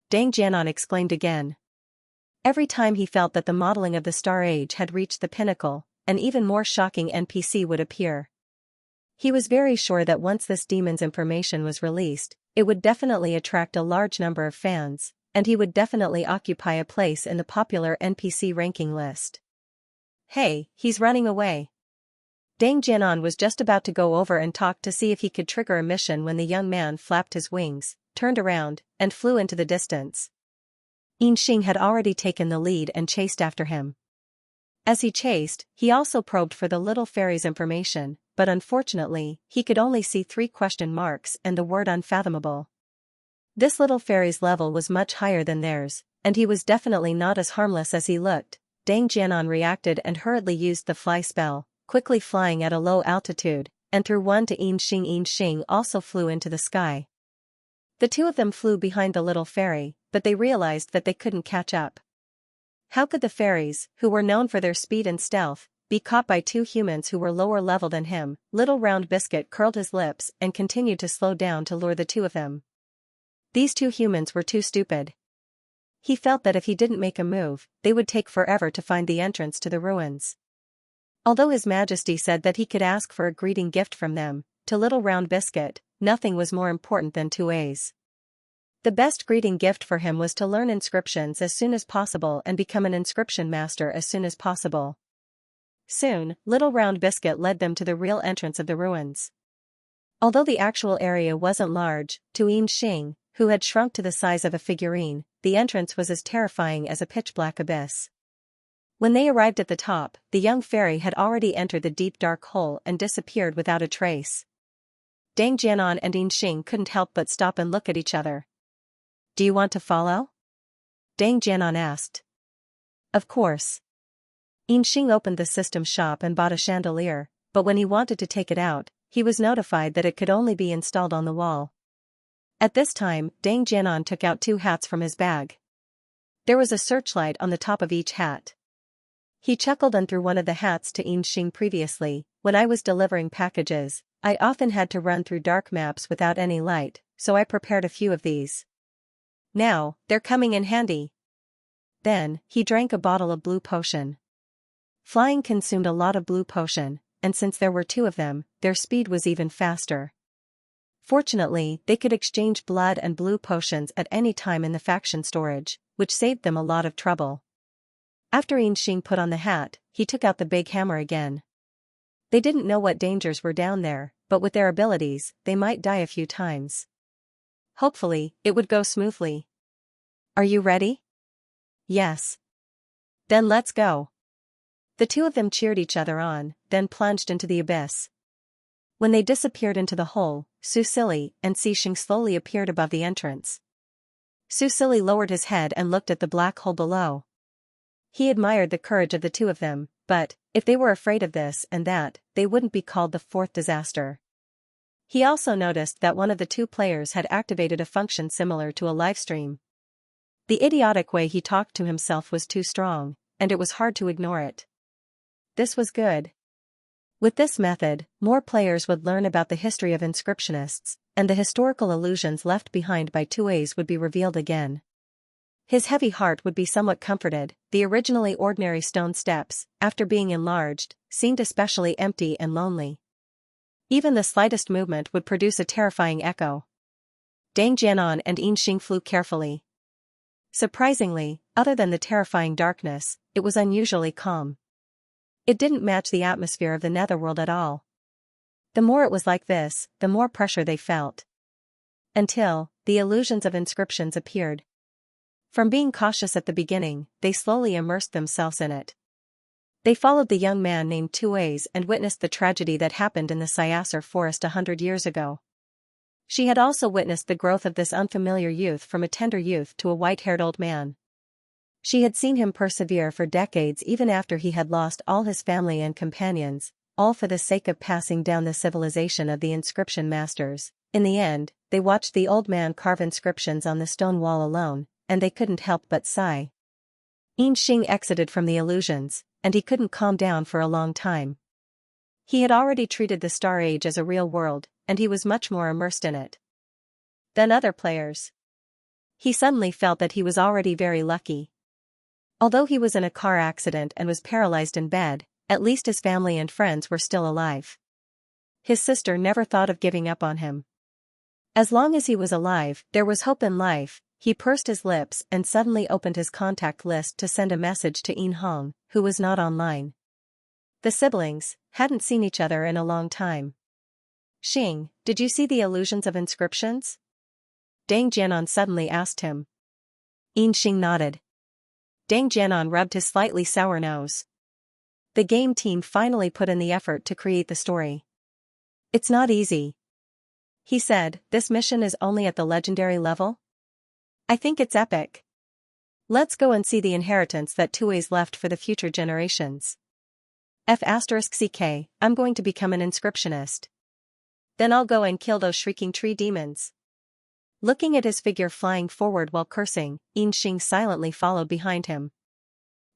Dang Jianan exclaimed again. Every time he felt that the modeling of the Star Age had reached the pinnacle, an even more shocking NPC would appear. He was very sure that once this demon's information was released, it would definitely attract a large number of fans, and he would definitely occupy a place in the popular NPC ranking list. Hey, he's running away. Dang Jianan was just about to go over and talk to see if he could trigger a mission when the young man flapped his wings, turned around, and flew into the distance. Xing had already taken the lead and chased after him. As he chased, he also probed for the little fairy's information, but unfortunately, he could only see 3 question marks and the word unfathomable. This little fairy's level was much higher than theirs, and he was definitely not as harmless as he looked. Dang Jianan reacted and hurriedly used the fly spell, quickly flying at a low altitude, and threw one to Xing. Xing also flew into the sky. The two of them flew behind the little fairy, but they realized that they couldn't catch up. How could the fairies, who were known for their speed and stealth, be caught by two humans who were lower level than him? Little Round Biscuit curled his lips and continued to slow down to lure the two of them. These two humans were too stupid. He felt that if he didn't make a move, they would take forever to find the entrance to the ruins. Although His Majesty said that he could ask for a greeting gift from them, to Little Round Biscuit, nothing was more important than 2A's. The best greeting gift for him was to learn inscriptions as soon as possible and become an inscription master as soon as possible. Soon, Little Round Biscuit led them to the real entrance of the ruins. Although the actual area wasn't large, to Xianxia, who had shrunk to the size of a figurine, the entrance was as terrifying as a pitch-black abyss. When they arrived at the top, the young fairy had already entered the deep dark hole and disappeared without a trace. Dang Jianan and Xianxia couldn't help but stop and look at each other. "Do you want to follow?" Dang Jianan asked. Of course. Xianxia opened the system shop and bought a chandelier, but when he wanted to take it out, he was notified that it could only be installed on the wall. At this time, Dang Jianan took out 2 hats from his bag. There was a searchlight on the top of each hat. He chuckled and threw one of the hats to Xianxia. Previously, when I was delivering packages, I often had to run through dark maps without any light, so I prepared a few of these. Now, they're coming in handy. Then, he drank a bottle of blue potion. Flying consumed a lot of blue potion, and since there were 2 of them, their speed was even faster. Fortunately, they could exchange blood and blue potions at any time in the faction storage, which saved them a lot of trouble. After Xianxia put on the hat, he took out the big hammer again. They didn't know what dangers were down there, but with their abilities, they might die a few times. Hopefully, it would go smoothly. "Are you ready?" "Yes." "Then let's go." The 2 of them cheered each other on, then plunged into the abyss. When they disappeared into the hole, Susili and Xixing slowly appeared above the entrance. Susili lowered his head and looked at the black hole below. He admired the courage of the 2 of them, but, if they were afraid of this and that, they wouldn't be called the 4th disaster. He also noticed that one of the 2 players had activated a function similar to a livestream. The idiotic way he talked to himself was too strong, and it was hard to ignore it. This was good. With this method, more players would learn about the history of inscriptionists, and the historical illusions left behind by 2A's would be revealed again. His heavy heart would be somewhat comforted. The originally ordinary stone steps, after being enlarged, seemed especially empty and lonely. Even the slightest movement would produce a terrifying echo. Dang Jianan and Xianxia flew carefully. Surprisingly, other than the terrifying darkness, it was unusually calm. It didn't match the atmosphere of the netherworld at all. The more it was like this, the more pressure they felt. Until, the illusions of inscriptions appeared. From being cautious at the beginning, they slowly immersed themselves in it. They followed the young man named 2A's and witnessed the tragedy that happened in the Xianxia forest 100 years ago. She had also witnessed the growth of this unfamiliar youth from a tender youth to a white-haired old man. She had seen him persevere for decades even after he had lost all his family and companions, all for the sake of passing down the civilization of the inscription masters. In the end, they watched the old man carve inscriptions on the stone wall alone, and they couldn't help but sigh. Xianxia exited from the illusions, and he couldn't calm down for a long time. He had already treated the Star Age as a real world, and he was much more immersed in it than other players. He suddenly felt that he was already very lucky. Although he was in a car accident and was paralyzed in bed, at least his family and friends were still alive. His sister never thought of giving up on him. As long as he was alive, there was hope in life. He pursed his lips and suddenly opened his contact list to send a message to Hong, who was not online. The siblings hadn't seen each other in a long time. "Xing, did you see the illusions of inscriptions?" Dang Jianan suddenly asked him. Xianxia nodded. Dang Jianan rubbed his slightly sour nose. The game team finally put in the effort to create the story. "It's not easy," he said. "This mission is only at the legendary level? I think it's epic. Let's go and see the inheritance that 2A's left for the future generations. F*CK, I'm going to become an inscriptionist. Then I'll go and kill those shrieking tree demons." Looking at his figure flying forward while cursing, Xianxia silently followed behind him.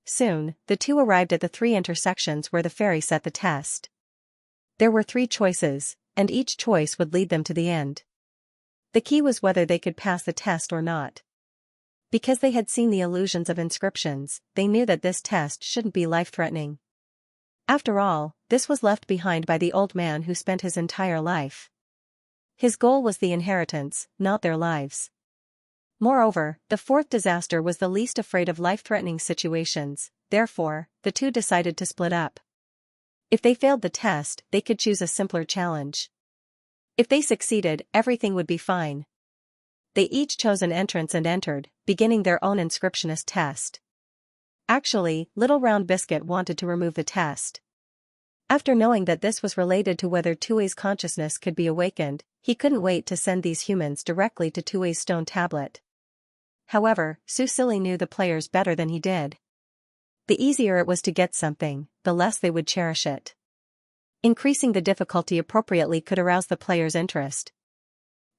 Soon, the two arrived at the 3 intersections where the fairy set the test. There were 3 choices, and each choice would lead them to the end. The key was whether they could pass the test or not. Because they had seen the illusions of inscriptions, they knew that this test shouldn't be life-threatening. After all, this was left behind by the old man who spent his entire life. His goal was the inheritance, not their lives. Moreover, the 4th disaster was the least afraid of life-threatening situations, therefore, the two decided to split up. If they failed the test, they could choose a simpler challenge. If they succeeded, everything would be fine. They each chose an entrance and entered, beginning their own inscriptionist test. Actually, Little Round Biscuit wanted to remove the test. After knowing that this was related to whether Tui's consciousness could be awakened, he couldn't wait to send these humans directly to Tui's stone tablet. However, Su Silly knew the players better than he did. The easier it was to get something, the less they would cherish it. Increasing the difficulty appropriately could arouse the players' interest.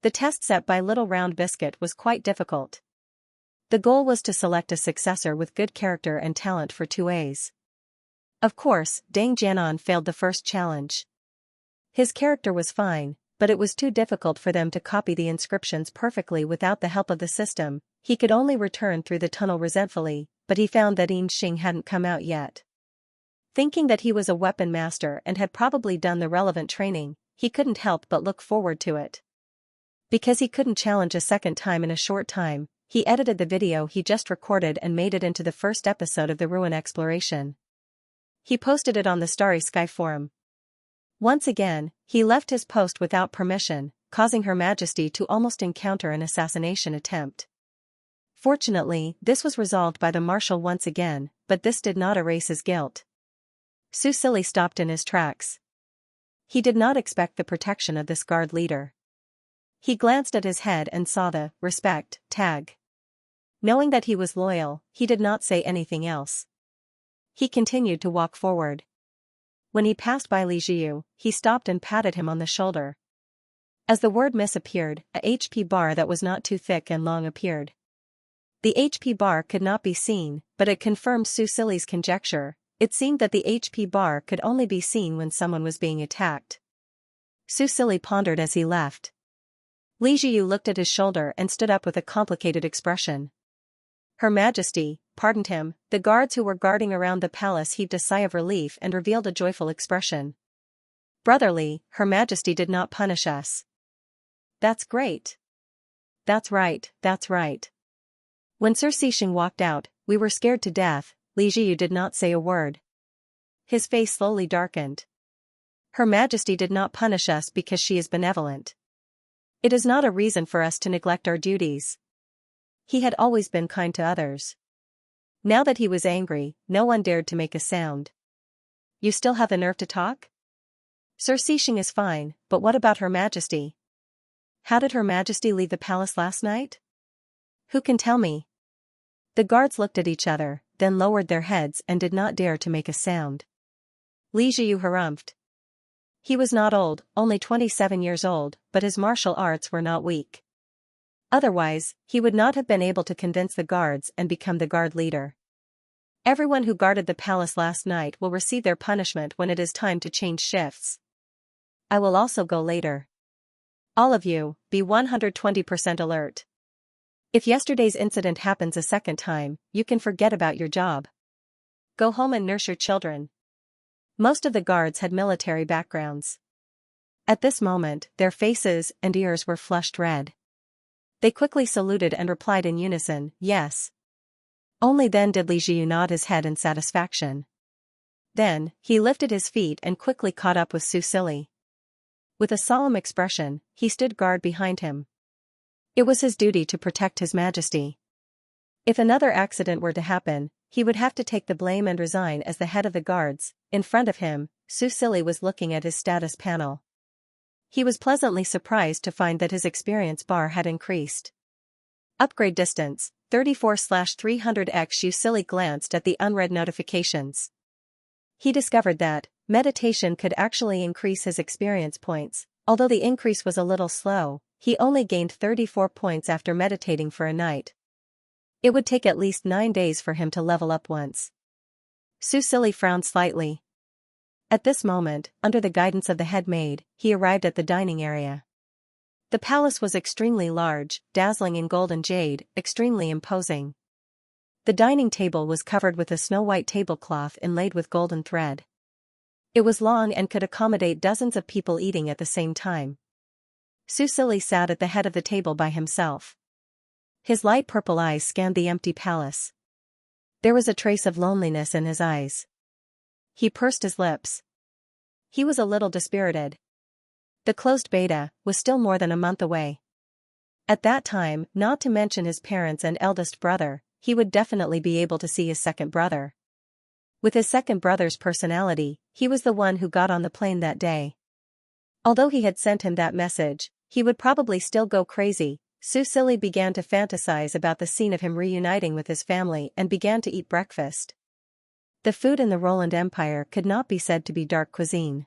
The test set by Little Round Biscuit was quite difficult. The goal was to select a successor with good character and talent for 2As. Of course, Dang Jianan failed the first challenge. His character was fine, but it was too difficult for them to copy the inscriptions perfectly without the help of the system. He could only return through the tunnel resentfully, but he found that Yin Xing hadn't come out yet. Thinking that he was a weapon master and had probably done the relevant training, he couldn't help but look forward to it. Because he couldn't challenge a second time in a short time, he edited the video he just recorded and made it into the first episode of the Ruin Exploration. He posted it on the Starry Sky forum. Once again, he left his post without permission, causing Her Majesty to almost encounter an assassination attempt. Fortunately, this was resolved by the marshal once again, but this did not erase his guilt. Su Silly stopped in his tracks. He did not expect the protection of this guard leader. He glanced at his head and saw the respect tag. Knowing that he was loyal, he did not say anything else. He continued to walk forward. When he passed by Li Jiu, he stopped and patted him on the shoulder. As the word miss appeared, a HP bar that was not too thick and long appeared. The HP bar could not be seen, but it confirmed Su Silly's conjecture. It seemed that the HP bar could only be seen when someone was being attacked. Su Silly pondered as he left. Li Jiu looked at his shoulder and stood up with a complicated expression. Her Majesty pardoned him. The guards who were guarding around the palace heaved a sigh of relief and revealed a joyful expression. Brotherly, Her Majesty did not punish us. That's great. That's right, that's right. When Sir Xixing walked out, we were scared to death. Li Jiu did not say a word. His face slowly darkened. Her Majesty did not punish us because she is benevolent. It is not a reason for us to neglect our duties. He had always been kind to others. Now that he was angry, no one dared to make a sound. You still have the nerve to talk? Sir Xixing is fine, but what about Her Majesty? How did Her Majesty leave the palace last night? Who can tell me? The guards looked at each other, then lowered their heads and did not dare to make a sound. Li Jiu harumphed. He was not old, only 27 years old, but his martial arts were not weak. Otherwise, he would not have been able to convince the guards and become the guard leader. Everyone who guarded the palace last night will receive their punishment when it is time to change shifts. I will also go later. All of you, be 120% alert. If yesterday's incident happens a second time, you can forget about your job. Go home and nurse your children. Most of the guards had military backgrounds. At this moment, their faces and ears were flushed red. They quickly saluted and replied in unison, yes. Only then did Li Jiu nod his head in satisfaction. Then, he lifted his feet and quickly caught up with Su Silly. With a solemn expression, he stood guard behind him. It was his duty to protect His Majesty. If another accident were to happen, he would have to take the blame and resign as the head of the guards. In front of him, Su Silly was looking at his status panel. He was pleasantly surprised to find that his experience bar had increased. Upgrade distance, 34/300x. Su Silly glanced at the unread notifications. He discovered that meditation could actually increase his experience points. Although the increase was a little slow, he only gained 34 points after meditating for a night. It would take at least 9 days for him to level up once. Su Silly frowned slightly. At this moment, under the guidance of the head maid, he arrived at the dining area. The palace was extremely large, dazzling in gold and jade, extremely imposing. The dining table was covered with a snow-white tablecloth inlaid with golden thread. It was long and could accommodate dozens of people eating at the same time. Su Silly sat at the head of the table by himself. His light purple eyes scanned the empty palace. There was a trace of loneliness in his eyes. He pursed his lips. He was a little dispirited. The closed beta was still more than a month away. At that time, not to mention his parents and eldest brother, he would definitely be able to see his second brother. With his second brother's personality, he was the one who got on the plane that day. Although he had sent him that message, he would probably still go crazy. Su Silly began to fantasize about the scene of him reuniting with his family and began to eat breakfast. The food in the Roland Empire could not be said to be dark cuisine.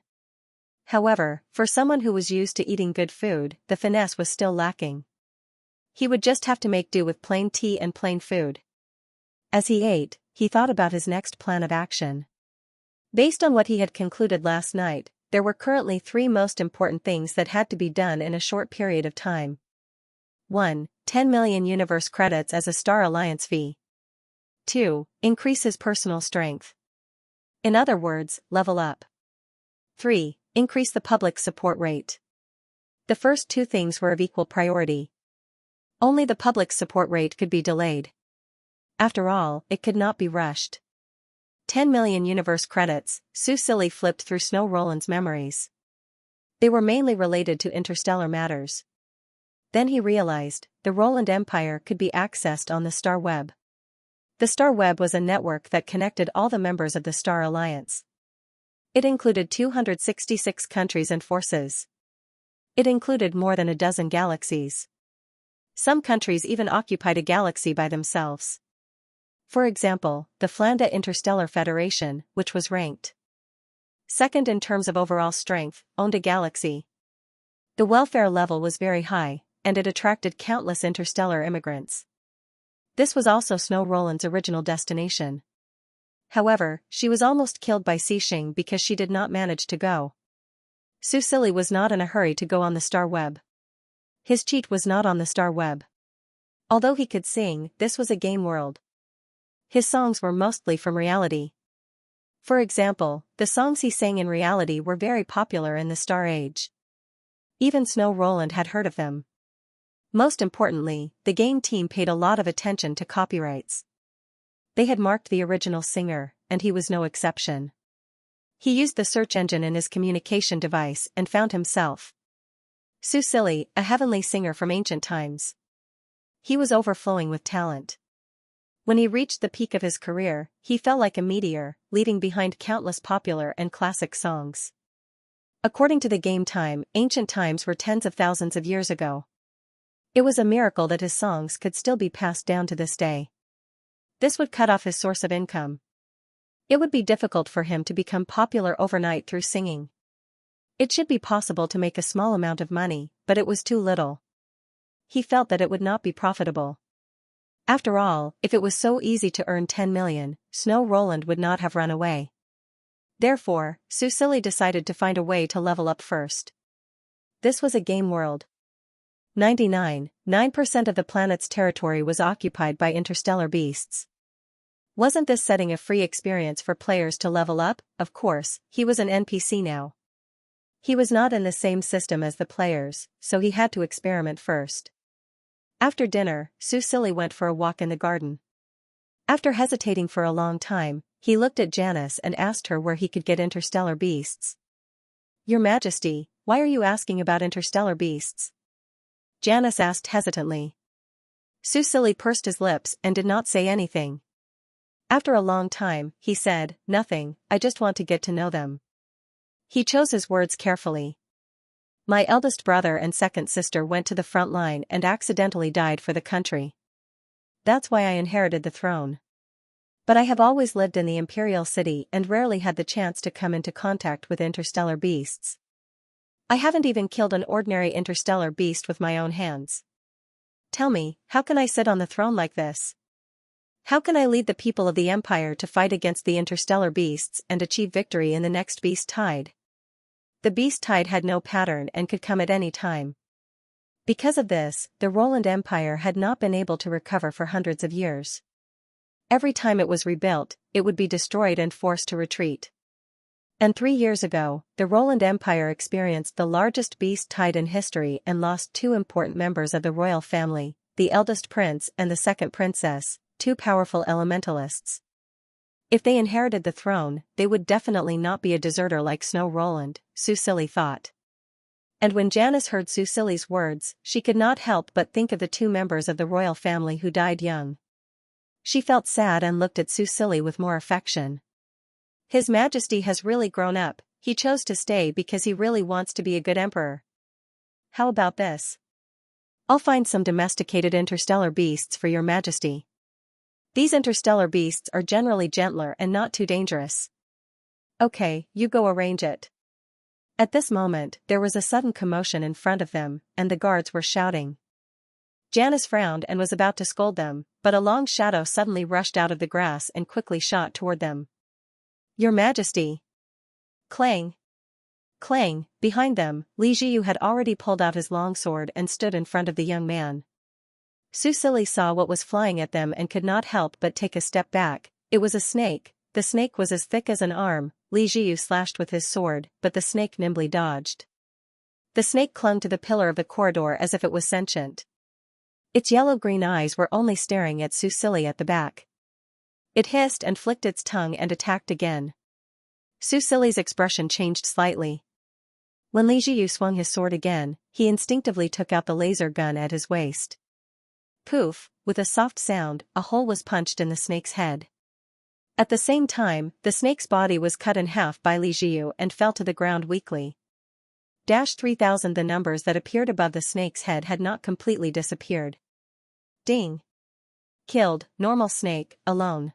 However, for someone who was used to eating good food, the finesse was still lacking. He would just have to make do with plain tea and plain food. As he ate, he thought about his next plan of action. Based on what he had concluded last night, there were currently 3 most important things that had to be done in a short period of time. 1. 10 million universe credits as a Star Alliance fee. 2. Increase his personal strength. In other words, level up. 3. Increase the public support rate. The first 2 things were of equal priority. Only the public support rate could be delayed. After all, it could not be rushed. 10 million universe credits. Su Silly flipped through Snow Roland's memories. They were mainly related to interstellar matters. Then he realized, the Roland Empire could be accessed on the Star Web. The Star Web was a network that connected all the members of the Star Alliance. It included 266 countries and forces. It included more than a dozen galaxies. Some countries even occupied a galaxy by themselves. For example, the Flanda Interstellar Federation, which was ranked second in terms of overall strength, owned a galaxy. The welfare level was very high, and it attracted countless interstellar immigrants. This was also Snow Roland's original destination. However, she was almost killed by Xing because she did not manage to go. Su Silly was not in a hurry to go on the Star Web. His cheat was not on the Star Web. Although he could sing, this was a game world. His songs were mostly from reality. For example, the songs he sang in reality were very popular in the Star Age. Even Snow Roland had heard of them. Most importantly, the game team paid a lot of attention to copyrights. They had marked the original singer, and he was no exception. He used the search engine in his communication device and found himself. Su Silly, a heavenly singer from ancient times. He was overflowing with talent. When he reached the peak of his career, he fell like a meteor, leaving behind countless popular and classic songs. According to the game time, ancient times were tens of thousands of years ago. It was a miracle that his songs could still be passed down to this day. This would cut off his source of income. It would be difficult for him to become popular overnight through singing. It should be possible to make a small amount of money, but it was too little. He felt that it would not be profitable. After all, if it was so easy to earn 10 million, Snow Roland would not have run away. Therefore, Su Silly decided to find a way to level up first. This was a game world. 99.9% of the planet's territory was occupied by interstellar beasts. Wasn't this setting a free experience for players to level up? Of course, he was an NPC now. He was not in the same system as the players, so he had to experiment first. After dinner, Su Silly went for a walk in the garden. After hesitating for a long time, he looked at Janice and asked her where he could get interstellar beasts. "Your Majesty, why are you asking about interstellar beasts?" Janice asked hesitantly. Su Silly pursed his lips and did not say anything. After a long time, he said, "Nothing, I just want to get to know them." He chose his words carefully. "My eldest brother and second sister went to the front line and accidentally died for the country. That's why I inherited the throne. But I have always lived in the Imperial City and rarely had the chance to come into contact with interstellar beasts. I haven't even killed an ordinary interstellar beast with my own hands. Tell me, how can I sit on the throne like this?" How can I lead the people of the Empire to fight against the interstellar beasts and achieve victory in the next beast tide? The beast tide had no pattern and could come at any time. Because of this, the Roland Empire had not been able to recover for hundreds of years. Every time it was rebuilt, it would be destroyed and forced to retreat. And 3 years ago, the Roland Empire experienced the largest beast tide in history and lost 2 important members of the royal family, the eldest prince and the second princess, 2 powerful elementalists. If they inherited the throne, they would definitely not be a deserter like Snow Roland, Susili thought. And when Janice heard Susili's words, she could not help but think of the 2 members of the royal family who died young. She felt sad and looked at Susili with more affection. His Majesty has really grown up, he chose to stay because he really wants to be a good emperor. How about this? I'll find some domesticated interstellar beasts for your Majesty. These interstellar beasts are generally gentler and not too dangerous. Okay, you go arrange it. At this moment, there was a sudden commotion in front of them, and the guards were shouting. Janice frowned and was about to scold them, but a long shadow suddenly rushed out of the grass and quickly shot toward them. Your Majesty! Clang! Clang! Behind them, Li Jiyu had already pulled out his long sword and stood in front of the young man. Susili saw what was flying at them and could not help but take a step back. It was a snake. The snake was as thick as an arm. Li Jiyu slashed with his sword, but the snake nimbly dodged. The snake clung to the pillar of the corridor as if it was sentient. Its yellow-green eyes were only staring at Susili at the back. It hissed and flicked its tongue and attacked again. Susili's expression changed slightly. When Li Jiyu swung his sword again, he instinctively took out the laser gun at his waist. Poof, with a soft sound, a hole was punched in the snake's head. At the same time, the snake's body was cut in half by Li Jiyu and fell to the ground weakly. 3000 The numbers that appeared above the snake's head had not completely disappeared. Ding! Killed, normal snake, alone.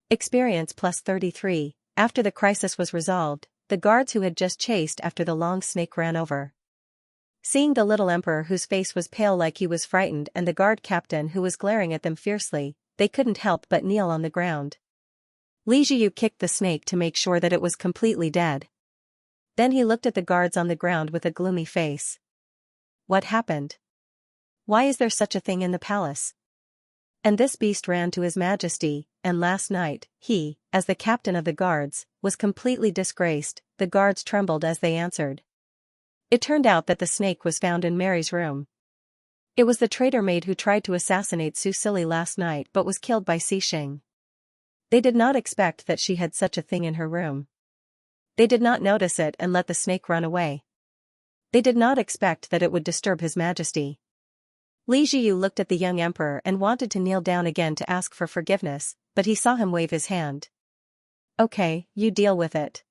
Experience plus 33. After the crisis was resolved, the guards who had just chased after the long snake ran over. Seeing the little emperor whose face was pale like he was frightened and the guard captain who was glaring at them fiercely, they couldn't help but kneel on the ground. Li Jiyu kicked the snake to make sure that it was completely dead. Then he looked at the guards on the ground with a gloomy face. What happened? Why is there such a thing in the palace? And this beast ran to His Majesty, and last night, he, as the captain of the guards, was completely disgraced. The guards trembled as they answered. It turned out that the snake was found in Mary's room. It was the traitor maid who tried to assassinate Susili last night but was killed by Xixing. They did not expect that she had such a thing in her room. They did not notice it and let the snake run away. They did not expect that it would disturb His Majesty. Li Jiyu looked at the young emperor and wanted to kneel down again to ask for forgiveness, but he saw him wave his hand. Okay, you deal with it.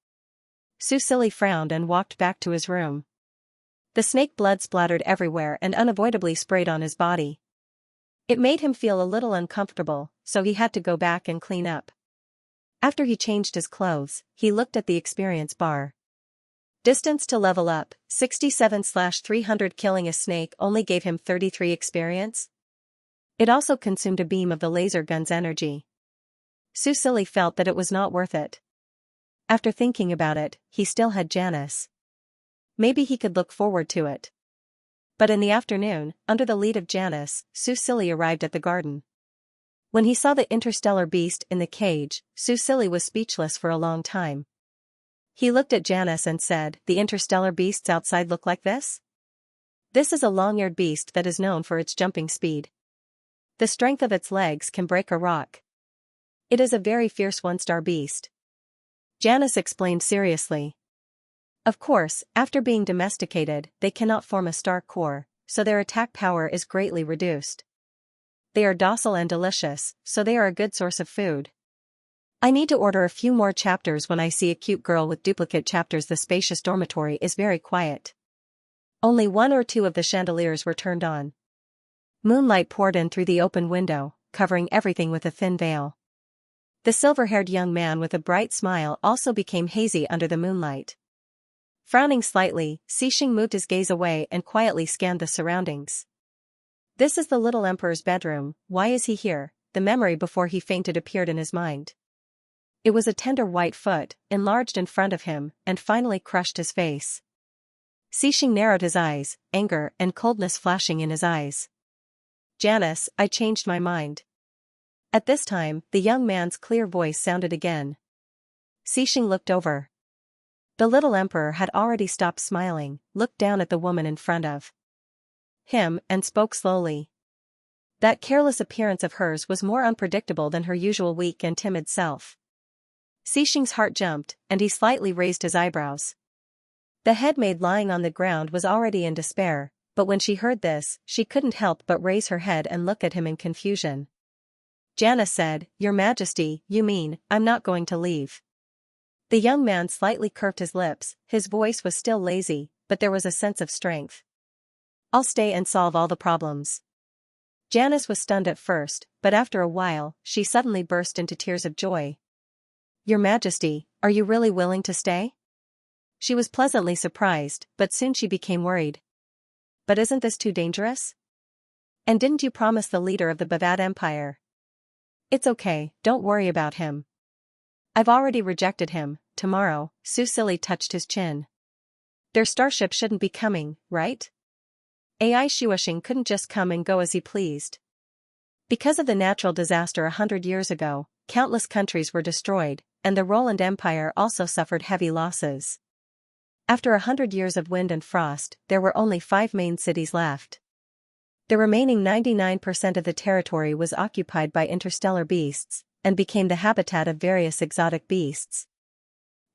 Susili frowned and walked back to his room. The snake blood splattered everywhere and unavoidably sprayed on his body. It made him feel a little uncomfortable, so he had to go back and clean up. After he changed his clothes, he looked at the experience bar. Distance to level up, 67/300. Killing a snake only gave him 33 experience. It also consumed a beam of the laser gun's energy. Susili felt that it was not worth it. After thinking about it, he still had Janice. Maybe he could look forward to it. But in the afternoon, under the lead of Janice, Susili arrived at the garden. When he saw the interstellar beast in the cage, Susili was speechless for a long time. He looked at Janice and said, "The interstellar beasts outside look like this? This is a long-eared beast that is known for its jumping speed. The strength of its legs can break a rock. It is a very fierce one-star beast." Janice explained seriously. Of course, after being domesticated, they cannot form a star core, so their attack power is greatly reduced. They are docile and delicious, so they are a good source of food. I need to order a few more chapters when I see a cute girl with duplicate chapters. The spacious dormitory is very quiet. Only 1 or 2 of the chandeliers were turned on. Moonlight poured in through the open window, covering everything with a thin veil. The silver-haired young man with a bright smile also became hazy under the moonlight. Frowning slightly, Xixing moved his gaze away and quietly scanned the surroundings. This is the little emperor's bedroom. Why is he here? the memory before he fainted appeared in his mind. It was a tender white foot, enlarged in front of him, and finally crushed his face. Xixing narrowed his eyes, anger and coldness flashing in his eyes. Janice, I changed my mind. At this time, the young man's clear voice sounded again. Xixing looked over. The little emperor had already stopped smiling, looked down at the woman in front of him, and spoke slowly. That careless appearance of hers was more unpredictable than her usual weak and timid self. Xixing's heart jumped, and he slightly raised his eyebrows. The headmaid lying on the ground was already in despair, but when she heard this, she couldn't help but raise her head and look at him in confusion. Janice said, Your Majesty, you mean, I'm not going to leave. The young man slightly curved his lips, his voice was still lazy, but there was a sense of strength. I'll stay and solve all the problems. Janice was stunned at first, but after a while, she suddenly burst into tears of joy. Your Majesty, are you really willing to stay? She was pleasantly surprised, but soon she became worried. But isn't this too dangerous? And didn't you promise the leader of the Bavad Empire? It's okay, don't worry about him. I've already rejected him. Tomorrow, Su Silly touched his chin. Their starship shouldn't be coming, right? AI Shuashing couldn't just come and go as he pleased. Because of the natural disaster 100 years ago, countless countries were destroyed, and the Roland Empire also suffered heavy losses. After 100 years of wind and frost, there were only 5 main cities left. The remaining 99% of the territory was occupied by interstellar beasts, and became the habitat of various exotic beasts.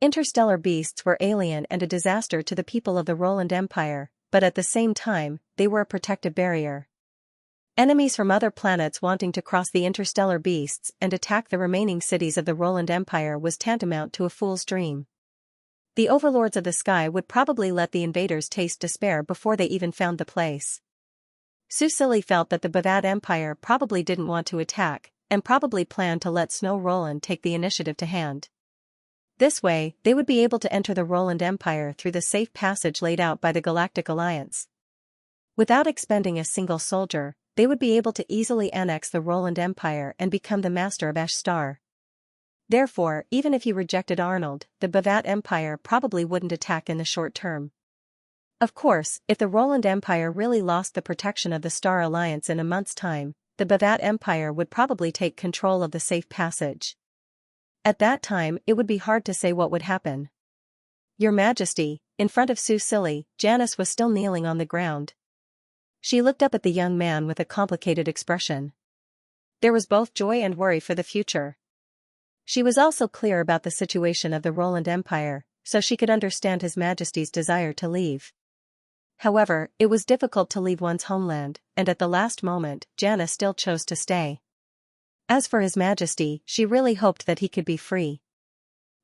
Interstellar beasts were alien and a disaster to the people of the Roland Empire, but at the same time, they were a protective barrier. Enemies from other planets wanting to cross the interstellar beasts and attack the remaining cities of the Roland Empire was tantamount to a fool's dream. The overlords of the sky would probably let the invaders taste despair before they even found the place. Su Silly felt that the Bavad Empire probably didn't want to attack, and probably planned to let Snow Roland take the initiative to hand. This way, they would be able to enter the Roland Empire through the safe passage laid out by the Galactic Alliance. Without expending a single soldier, they would be able to easily annex the Roland Empire and become the master of Ash Star. Therefore, even if he rejected Arnold, the Bavad Empire probably wouldn't attack in the short term. Of course, if the Roland Empire really lost the protection of the Star Alliance in a month's time, the Bavad Empire would probably take control of the safe passage. At that time, it would be hard to say what would happen. Your Majesty, in front of Su Silly, Janice was still kneeling on the ground. She looked up at the young man with a complicated expression. There was both joy and worry for the future. She was also clear about the situation of the Roland Empire, so she could understand His Majesty's desire to leave. However, it was difficult to leave one's homeland, and at the last moment, Janice still chose to stay. As for His Majesty, she really hoped that he could be free.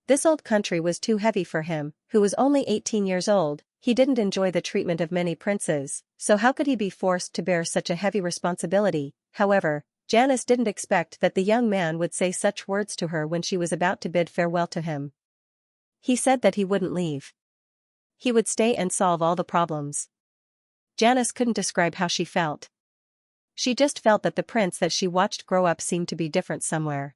This old country was too heavy for him, who was only 18 years old. He didn't enjoy the treatment of many princes, so how could he be forced to bear such a heavy responsibility? However, Janice didn't expect that the young man would say such words to her when she was about to bid farewell to him. He said that he wouldn't leave. He would stay and solve all the problems. Janice couldn't describe how she felt. She just felt that the prince that she watched grow up seemed to be different somewhere.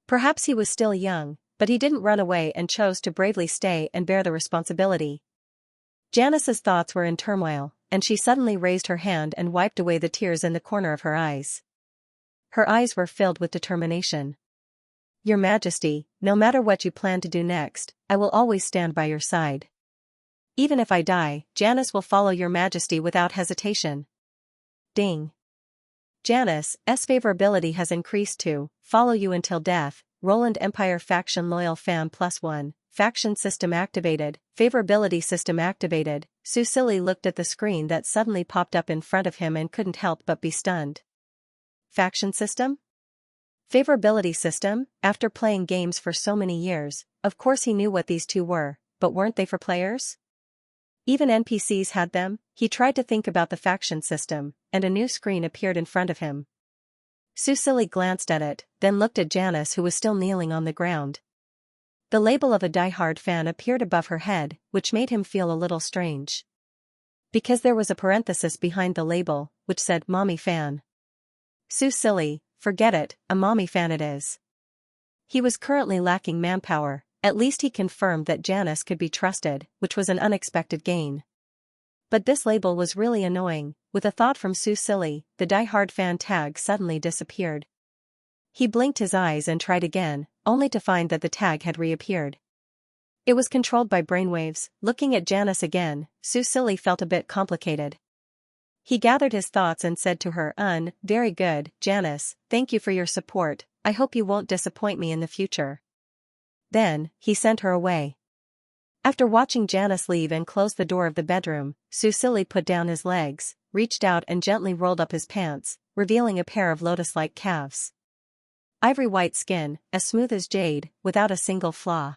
Perhaps he was still young, but he didn't run away and chose to bravely stay and bear the responsibility. Janice's thoughts were in turmoil, and she suddenly raised her hand and wiped away the tears in the corner of her eyes. Her eyes were filled with determination. Your Majesty, no matter what you plan to do next, I will always stand by your side. Even if I die, Janice will follow your Majesty without hesitation. Ding. Janice's favorability has increased to follow you until death. Roland Empire Faction Loyal Fan +1. Faction system activated. Favorability system activated. Su Silly looked at the screen that suddenly popped up in front of him and couldn't help but be stunned. Faction system? Favorability system? After playing games for so many years, of course he knew what these two were, but weren't they for players? Even NPCs had them. He tried to think about the faction system, and a new screen appeared in front of him. Su Silly glanced at it, then looked at Janice, who was still kneeling on the ground. The label of a die-hard fan appeared above her head, which made him feel a little strange. Because there was a parenthesis behind the label, which said Mommy Fan. Su Silly, forget it, a mommy fan it is. He was currently lacking manpower, at least he confirmed that Janice could be trusted, which was an unexpected gain. But this label was really annoying. With a thought from Sue Silly, the die-hard fan tag suddenly disappeared. He blinked his eyes and tried again, only to find that the tag had reappeared. It was controlled by brainwaves. Looking at Janice again, Sue Silly felt a bit complicated. He gathered his thoughts and said to her, very good, Janice, thank you for your support, I hope you won't disappoint me in the future." Then, he sent her away. After watching Janice leave and close the door of the bedroom, Sue Silly put down his legs, reached out and gently rolled up his pants, revealing a pair of lotus-like calves. Ivory white skin, as smooth as jade, without a single flaw.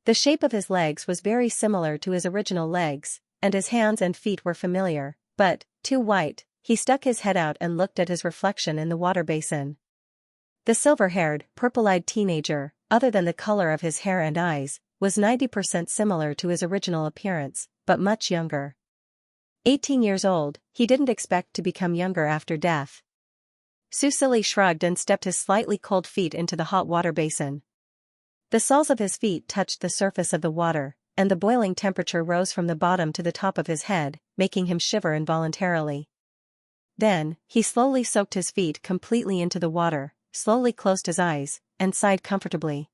The shape of his legs was very similar to his original legs, and his hands and feet were familiar, but, too white. He stuck his head out and looked at his reflection in the water basin. The silver-haired, purple-eyed teenager, other than the color of his hair and eyes, was 90% similar to his original appearance, but much younger. 18 years old, he didn't expect to become younger after death. Sue Silly shrugged and stepped his slightly cold feet into the hot water basin. The soles of his feet touched the surface of the water, and the boiling temperature rose from the bottom to the top of his head, making him shiver involuntarily. Then, he slowly soaked his feet completely into the water, slowly closed his eyes, and sighed comfortably.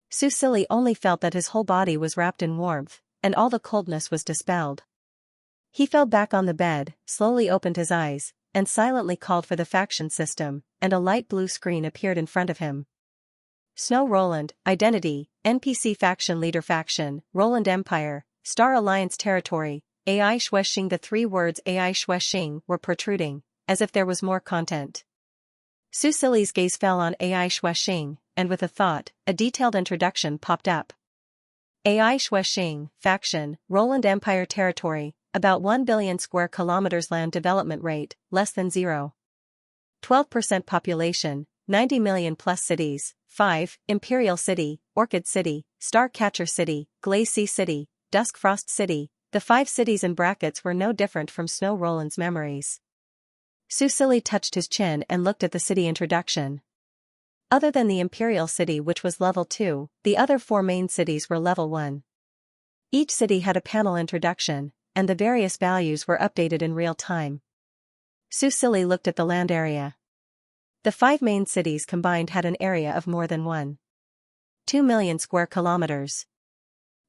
Sue Silly only felt that his whole body was wrapped in warmth, and all the coldness was dispelled. He fell back on the bed, slowly opened his eyes, and silently called for the faction system, and a light blue screen appeared in front of him. Snow Roland, Identity, NPC Faction Leader Faction, Roland Empire, Star Alliance Territory, AI Shuexing. The 3 words AI Shuexing were protruding, as if there was more content. Sue Silly's gaze fell on AI Shuexing, and with a thought, a detailed introduction popped up. AI Shuexing, Faction, Roland Empire Territory, about 1 billion square kilometers. Land development rate, less than 0.12% population, 90 million plus cities, 5, Imperial City, Orchid City, Starcatcher City, Glacie City, Duskfrost City. The 5 cities in brackets were no different from Snow Roland's memories. Sue Silly touched his chin and looked at the city introduction. Other than the Imperial City, which was level 2, the other 4 main cities were level 1. Each city had a panel introduction, and the various values were updated in real time. Sue Silly looked at the land area. The 5 main cities combined had an area of more than 1.2 million square kilometers.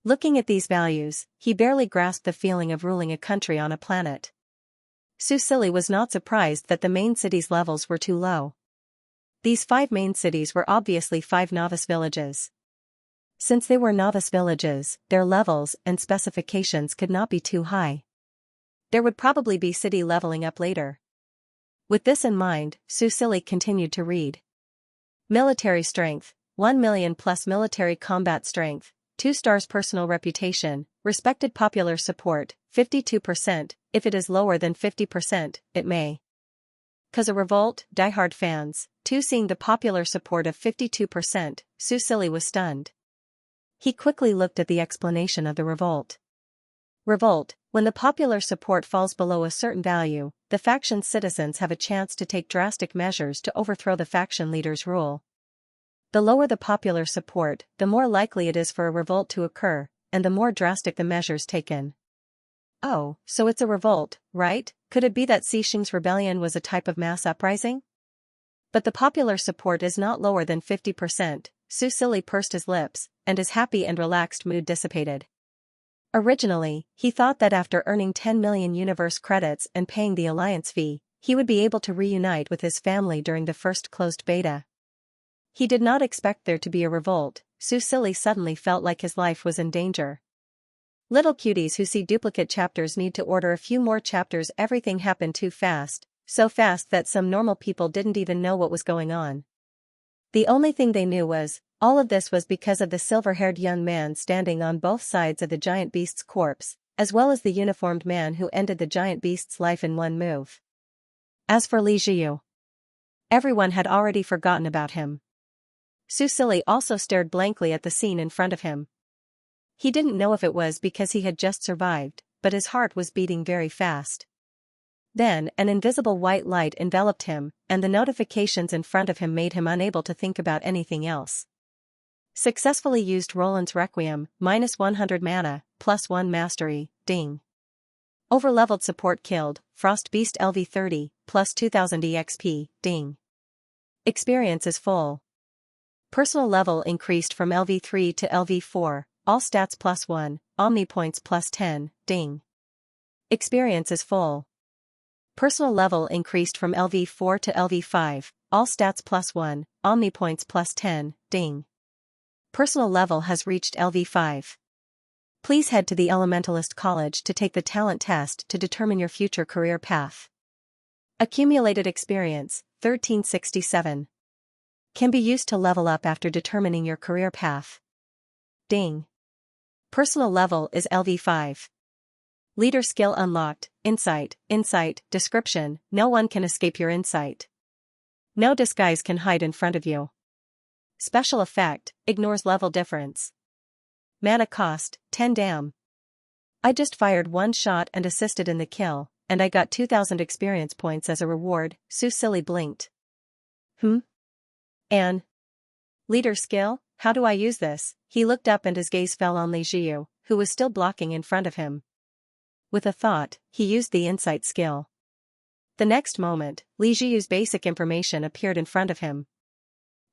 Looking at these values, he barely grasped the feeling of ruling a country on a planet. Sue Silly was not surprised that the main cities' levels were too low. These 5 main cities were obviously 5 novice villages. Since they were novice villages, their levels and specifications could not be too high. There would probably be city leveling up later. With this in mind, Sue Silly continued to read. Military strength, 1 million plus military combat strength, 2 stars personal reputation, respected popular support, 52%, if it is lower than 50%, it may cause a revolt. Diehard fans, 2 seeing the popular support of 52%, Sue Silly was stunned. He quickly looked at the explanation of the revolt. Revolt, when the popular support falls below a certain value, the faction's citizens have a chance to take drastic measures to overthrow the faction leader's rule. The lower the popular support, the more likely it is for a revolt to occur, and the more drastic the measures taken. Oh, so it's a revolt, right? Could it be that Xianxia's rebellion was a type of mass uprising? But the popular support is not lower than 50%, Sue Silly pursed his lips, and his happy and relaxed mood dissipated. Originally, he thought that after earning 10 million universe credits and paying the alliance fee, he would be able to reunite with his family during the first closed beta. He did not expect there to be a revolt. Sue Silly suddenly felt like his life was in danger. Little cuties who see duplicate chapters need to order a few more chapters. Everything happened too fast, so fast that some normal people didn't even know what was going on. The only thing they knew was, all of this was because of the silver-haired young man standing on both sides of the giant beast's corpse, as well as the uniformed man who ended the giant beast's life in one move. As for Li Jiu, everyone had already forgotten about him. Sue Silly also stared blankly at the scene in front of him. He didn't know if it was because he had just survived, but his heart was beating very fast. Then, an invisible white light enveloped him, and the notifications in front of him made him unable to think about anything else. Successfully used Roland's Requiem, -100 mana, +1 mastery, ding. Overleveled support killed, Frost Beast LV30, +2000 EXP, ding. Experience is full. Personal level increased from LV3 to LV4, all stats +1, Omni points +10, ding. Experience is full. Personal level increased from LV4 to LV5, all stats +1, Omni points +10, ding. Personal level has reached LV5. Please head to the Elementalist College to take the talent test to determine your future career path. Accumulated experience, 1367. Can be used to level up after determining your career path. Ding. Personal level is LV5. Leader skill unlocked, insight, description, no one can escape your insight. No disguise can hide in front of you. Special effect, ignores level difference. Mana cost, 10 damn. I just fired one shot and assisted in the kill, and I got 2000 experience points as a reward, Su Silly blinked. And? Leader skill, how do I use this? He looked up and his gaze fell on Li Jiu, who was still blocking in front of him. With a thought, he used the insight skill. The next moment, Li Jiu's basic information appeared in front of him.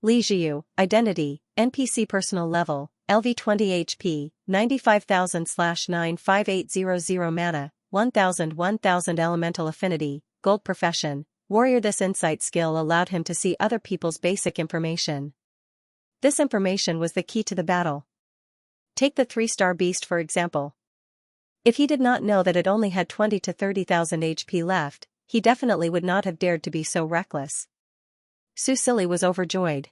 Li Jiu, identity, NPC personal level, LV20 HP, 95,000/95800 mana, 1000 elemental affinity, gold profession, warrior. This insight skill allowed him to see other people's basic information. This information was the key to the battle. Take the 3-star beast for example. If he did not know that it only had 20 to 30,000 HP left, he definitely would not have dared to be so reckless. Su Silly was overjoyed.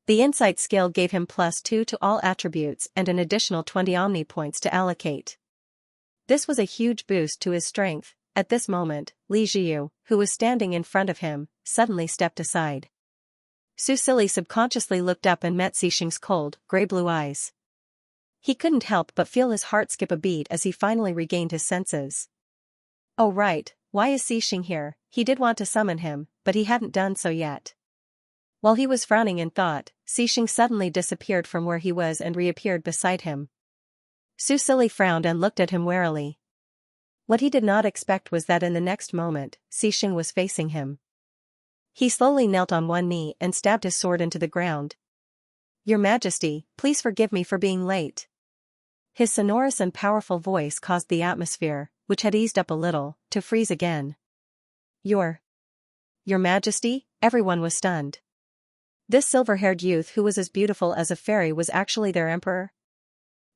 The insight skill gave him +2 to all attributes and an additional 20 Omni points to allocate. This was a huge boost to his strength. At this moment, Li Jiu, who was standing in front of him, suddenly stepped aside. Su Silly subconsciously looked up and met Xing's cold, gray-blue eyes. He couldn't help but feel his heart skip a beat as he finally regained his senses. Oh right, why is Xing here? He did want to summon him, but he hadn't done so yet. While he was frowning in thought, Xing suddenly disappeared from where he was and reappeared beside him. Su Silly frowned and looked at him warily. What he did not expect was that in the next moment, Xing was facing him. He slowly knelt on one knee and stabbed his sword into the ground. Your Majesty, please forgive me for being late. His sonorous and powerful voice caused the atmosphere, which had eased up a little, to freeze again. Your Majesty? Everyone was stunned. This silver-haired youth who was as beautiful as a fairy was actually their emperor?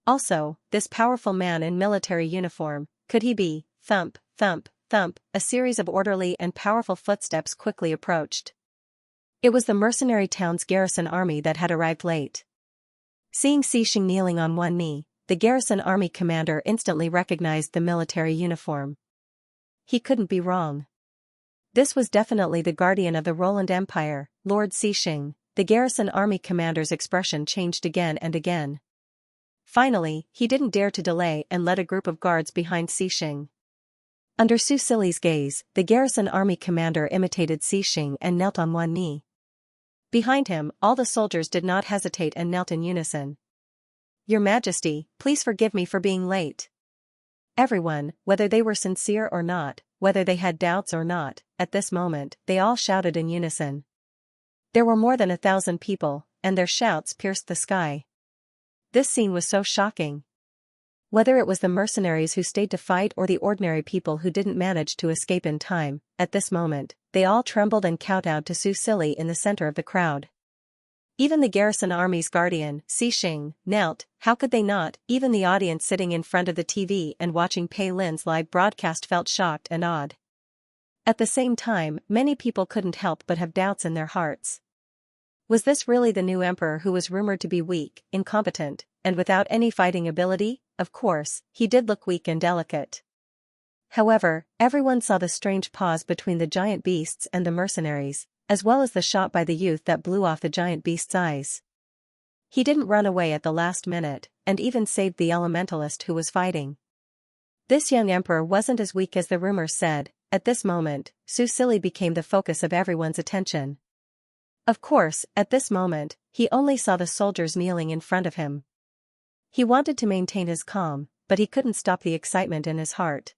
Also, this powerful man in military uniform, could he be? Thump, thump, thump, a series of orderly and powerful footsteps quickly approached. It was the mercenary town's garrison army that had arrived late. Seeing Xing kneeling on one knee, the garrison army commander instantly recognized the military uniform. He couldn't be wrong. This was definitely the guardian of the Roland Empire, Lord Xing. The garrison army commander's expression changed again and again. Finally, he didn't dare to delay and led a group of guards behind Xing. Under Su Silly's gaze, the garrison army commander imitated Xing and knelt on one knee. Behind him, all the soldiers did not hesitate and knelt in unison. Your Majesty, please forgive me for being late. Everyone, whether they were sincere or not, whether they had doubts or not, at this moment, they all shouted in unison. There were more than 1,000 people, and their shouts pierced the sky. This scene was so shocking. Whether it was the mercenaries who stayed to fight or the ordinary people who didn't manage to escape in time, at this moment, they all trembled and kowtowed to Su Silly in the center of the crowd. Even the garrison army's guardian, Xing, knelt. How could they not? Even the audience sitting in front of the TV and watching Pei Lin's live broadcast felt shocked and awed. At the same time, many people couldn't help but have doubts in their hearts. Was this really the new emperor who was rumored to be weak, incompetent, and without any fighting ability? Of course, he did look weak and delicate. However, everyone saw the strange pause between the giant beasts and the mercenaries, as well as the shot by the youth that blew off the giant beast's eyes. He didn't run away at the last minute, and even saved the elementalist who was fighting. This young emperor wasn't as weak as the rumors said, at this moment, Su Silly became the focus of everyone's attention. Of course, at this moment, he only saw the soldiers kneeling in front of him. He wanted to maintain his calm, but he couldn't stop the excitement in his heart.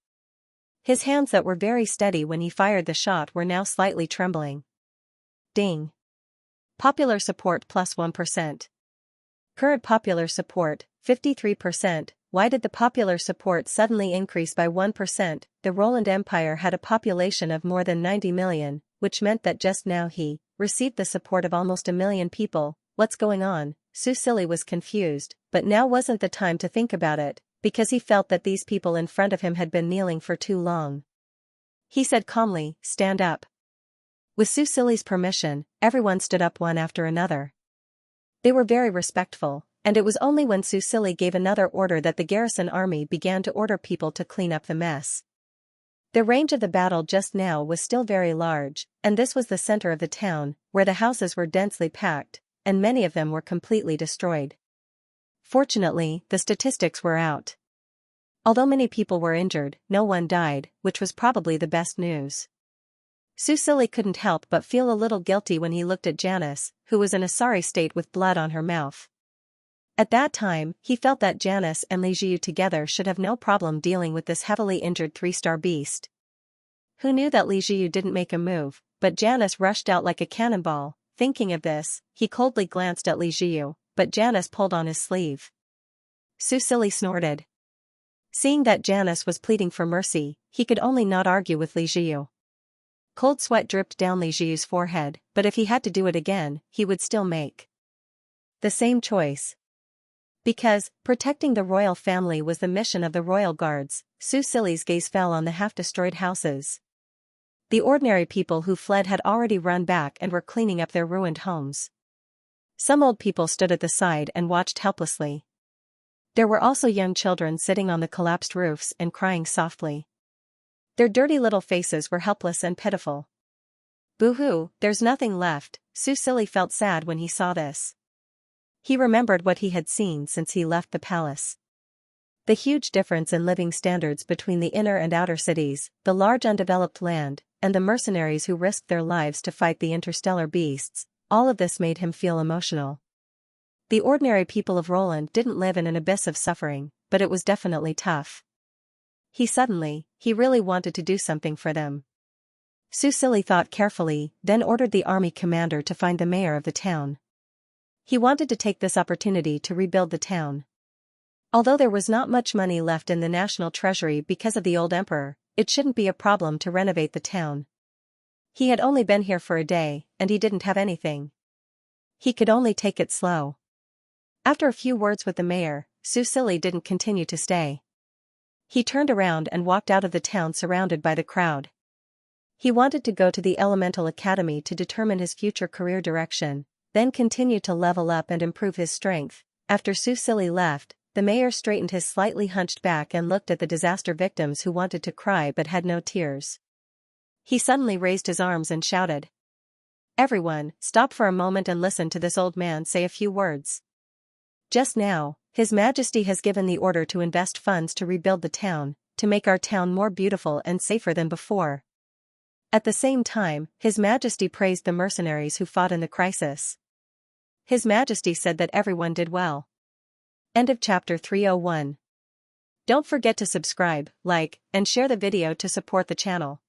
His hands that were very steady when he fired the shot were now slightly trembling. Ding. Popular support plus 1%. Current popular support, 53%. Why did the popular support suddenly increase by 1%? The Roland Empire had a population of more than 90 million, which meant that just now he received the support of almost 1 million people. What's going on? Su Silly was confused, but now wasn't the time to think about it, because he felt that these people in front of him had been kneeling for too long. He said calmly, "Stand up." With Su Silly's permission, everyone stood up one after another. They were very respectful, and it was only when Su Silly gave another order that the garrison army began to order people to clean up the mess. The range of the battle just now was still very large, and this was the center of the town, where the houses were densely packed, and many of them were completely destroyed. Fortunately, the statistics were out. Although many people were injured, no one died, which was probably the best news. Su Silly couldn't help but feel a little guilty when he looked at Janice, who was in a sorry state with blood on her mouth. At that time, he felt that Janice and Li Jiu together should have no problem dealing with this heavily injured 3-star beast. Who knew that Li Jiu didn't make a move, but Janice rushed out like a cannonball. Thinking of this, he coldly glanced at Li Jiu, but Janice pulled on his sleeve. Su Silly snorted. Seeing that Janice was pleading for mercy, he could only not argue with Li Jiu. Cold sweat dripped down Li Jiu's forehead, but if he had to do it again, he would still make the same choice. Because protecting the royal family was the mission of the royal guards, Su Silly's gaze fell on the half-destroyed houses. The ordinary people who fled had already run back and were cleaning up their ruined homes. Some old people stood at the side and watched helplessly. There were also young children sitting on the collapsed roofs and crying softly. Their dirty little faces were helpless and pitiful. Boo-hoo, there's nothing left. Su Silly felt sad when he saw this. He remembered what he had seen since he left the palace. The huge difference in living standards between the inner and outer cities, the large undeveloped land, and the mercenaries who risked their lives to fight the interstellar beasts, all of this made him feel emotional. The ordinary people of Roland didn't live in an abyss of suffering, but it was definitely tough. He really wanted to do something for them. Su Silly thought carefully, then ordered the army commander to find the mayor of the town. He wanted to take this opportunity to rebuild the town. Although there was not much money left in the national treasury because of the old emperor, it shouldn't be a problem to renovate the town. He had only been here for a day, and he didn't have anything. He could only take it slow. After a few words with the mayor, Su Silly didn't continue to stay. He turned around and walked out of the town surrounded by the crowd. He wanted to go to the Elemental Academy to determine his future career direction, then continue to level up and improve his strength. After Su Silly left, the mayor straightened his slightly hunched back and looked at the disaster victims who wanted to cry but had no tears. He suddenly raised his arms and shouted, "Everyone, stop for a moment and listen to this old man say a few words. Just now, His Majesty has given the order to invest funds to rebuild the town, to make our town more beautiful and safer than before." At the same time, His Majesty praised the mercenaries who fought in the crisis. His Majesty said that everyone did well. End of chapter 301. Don't forget to subscribe, like, and share the video to support the channel.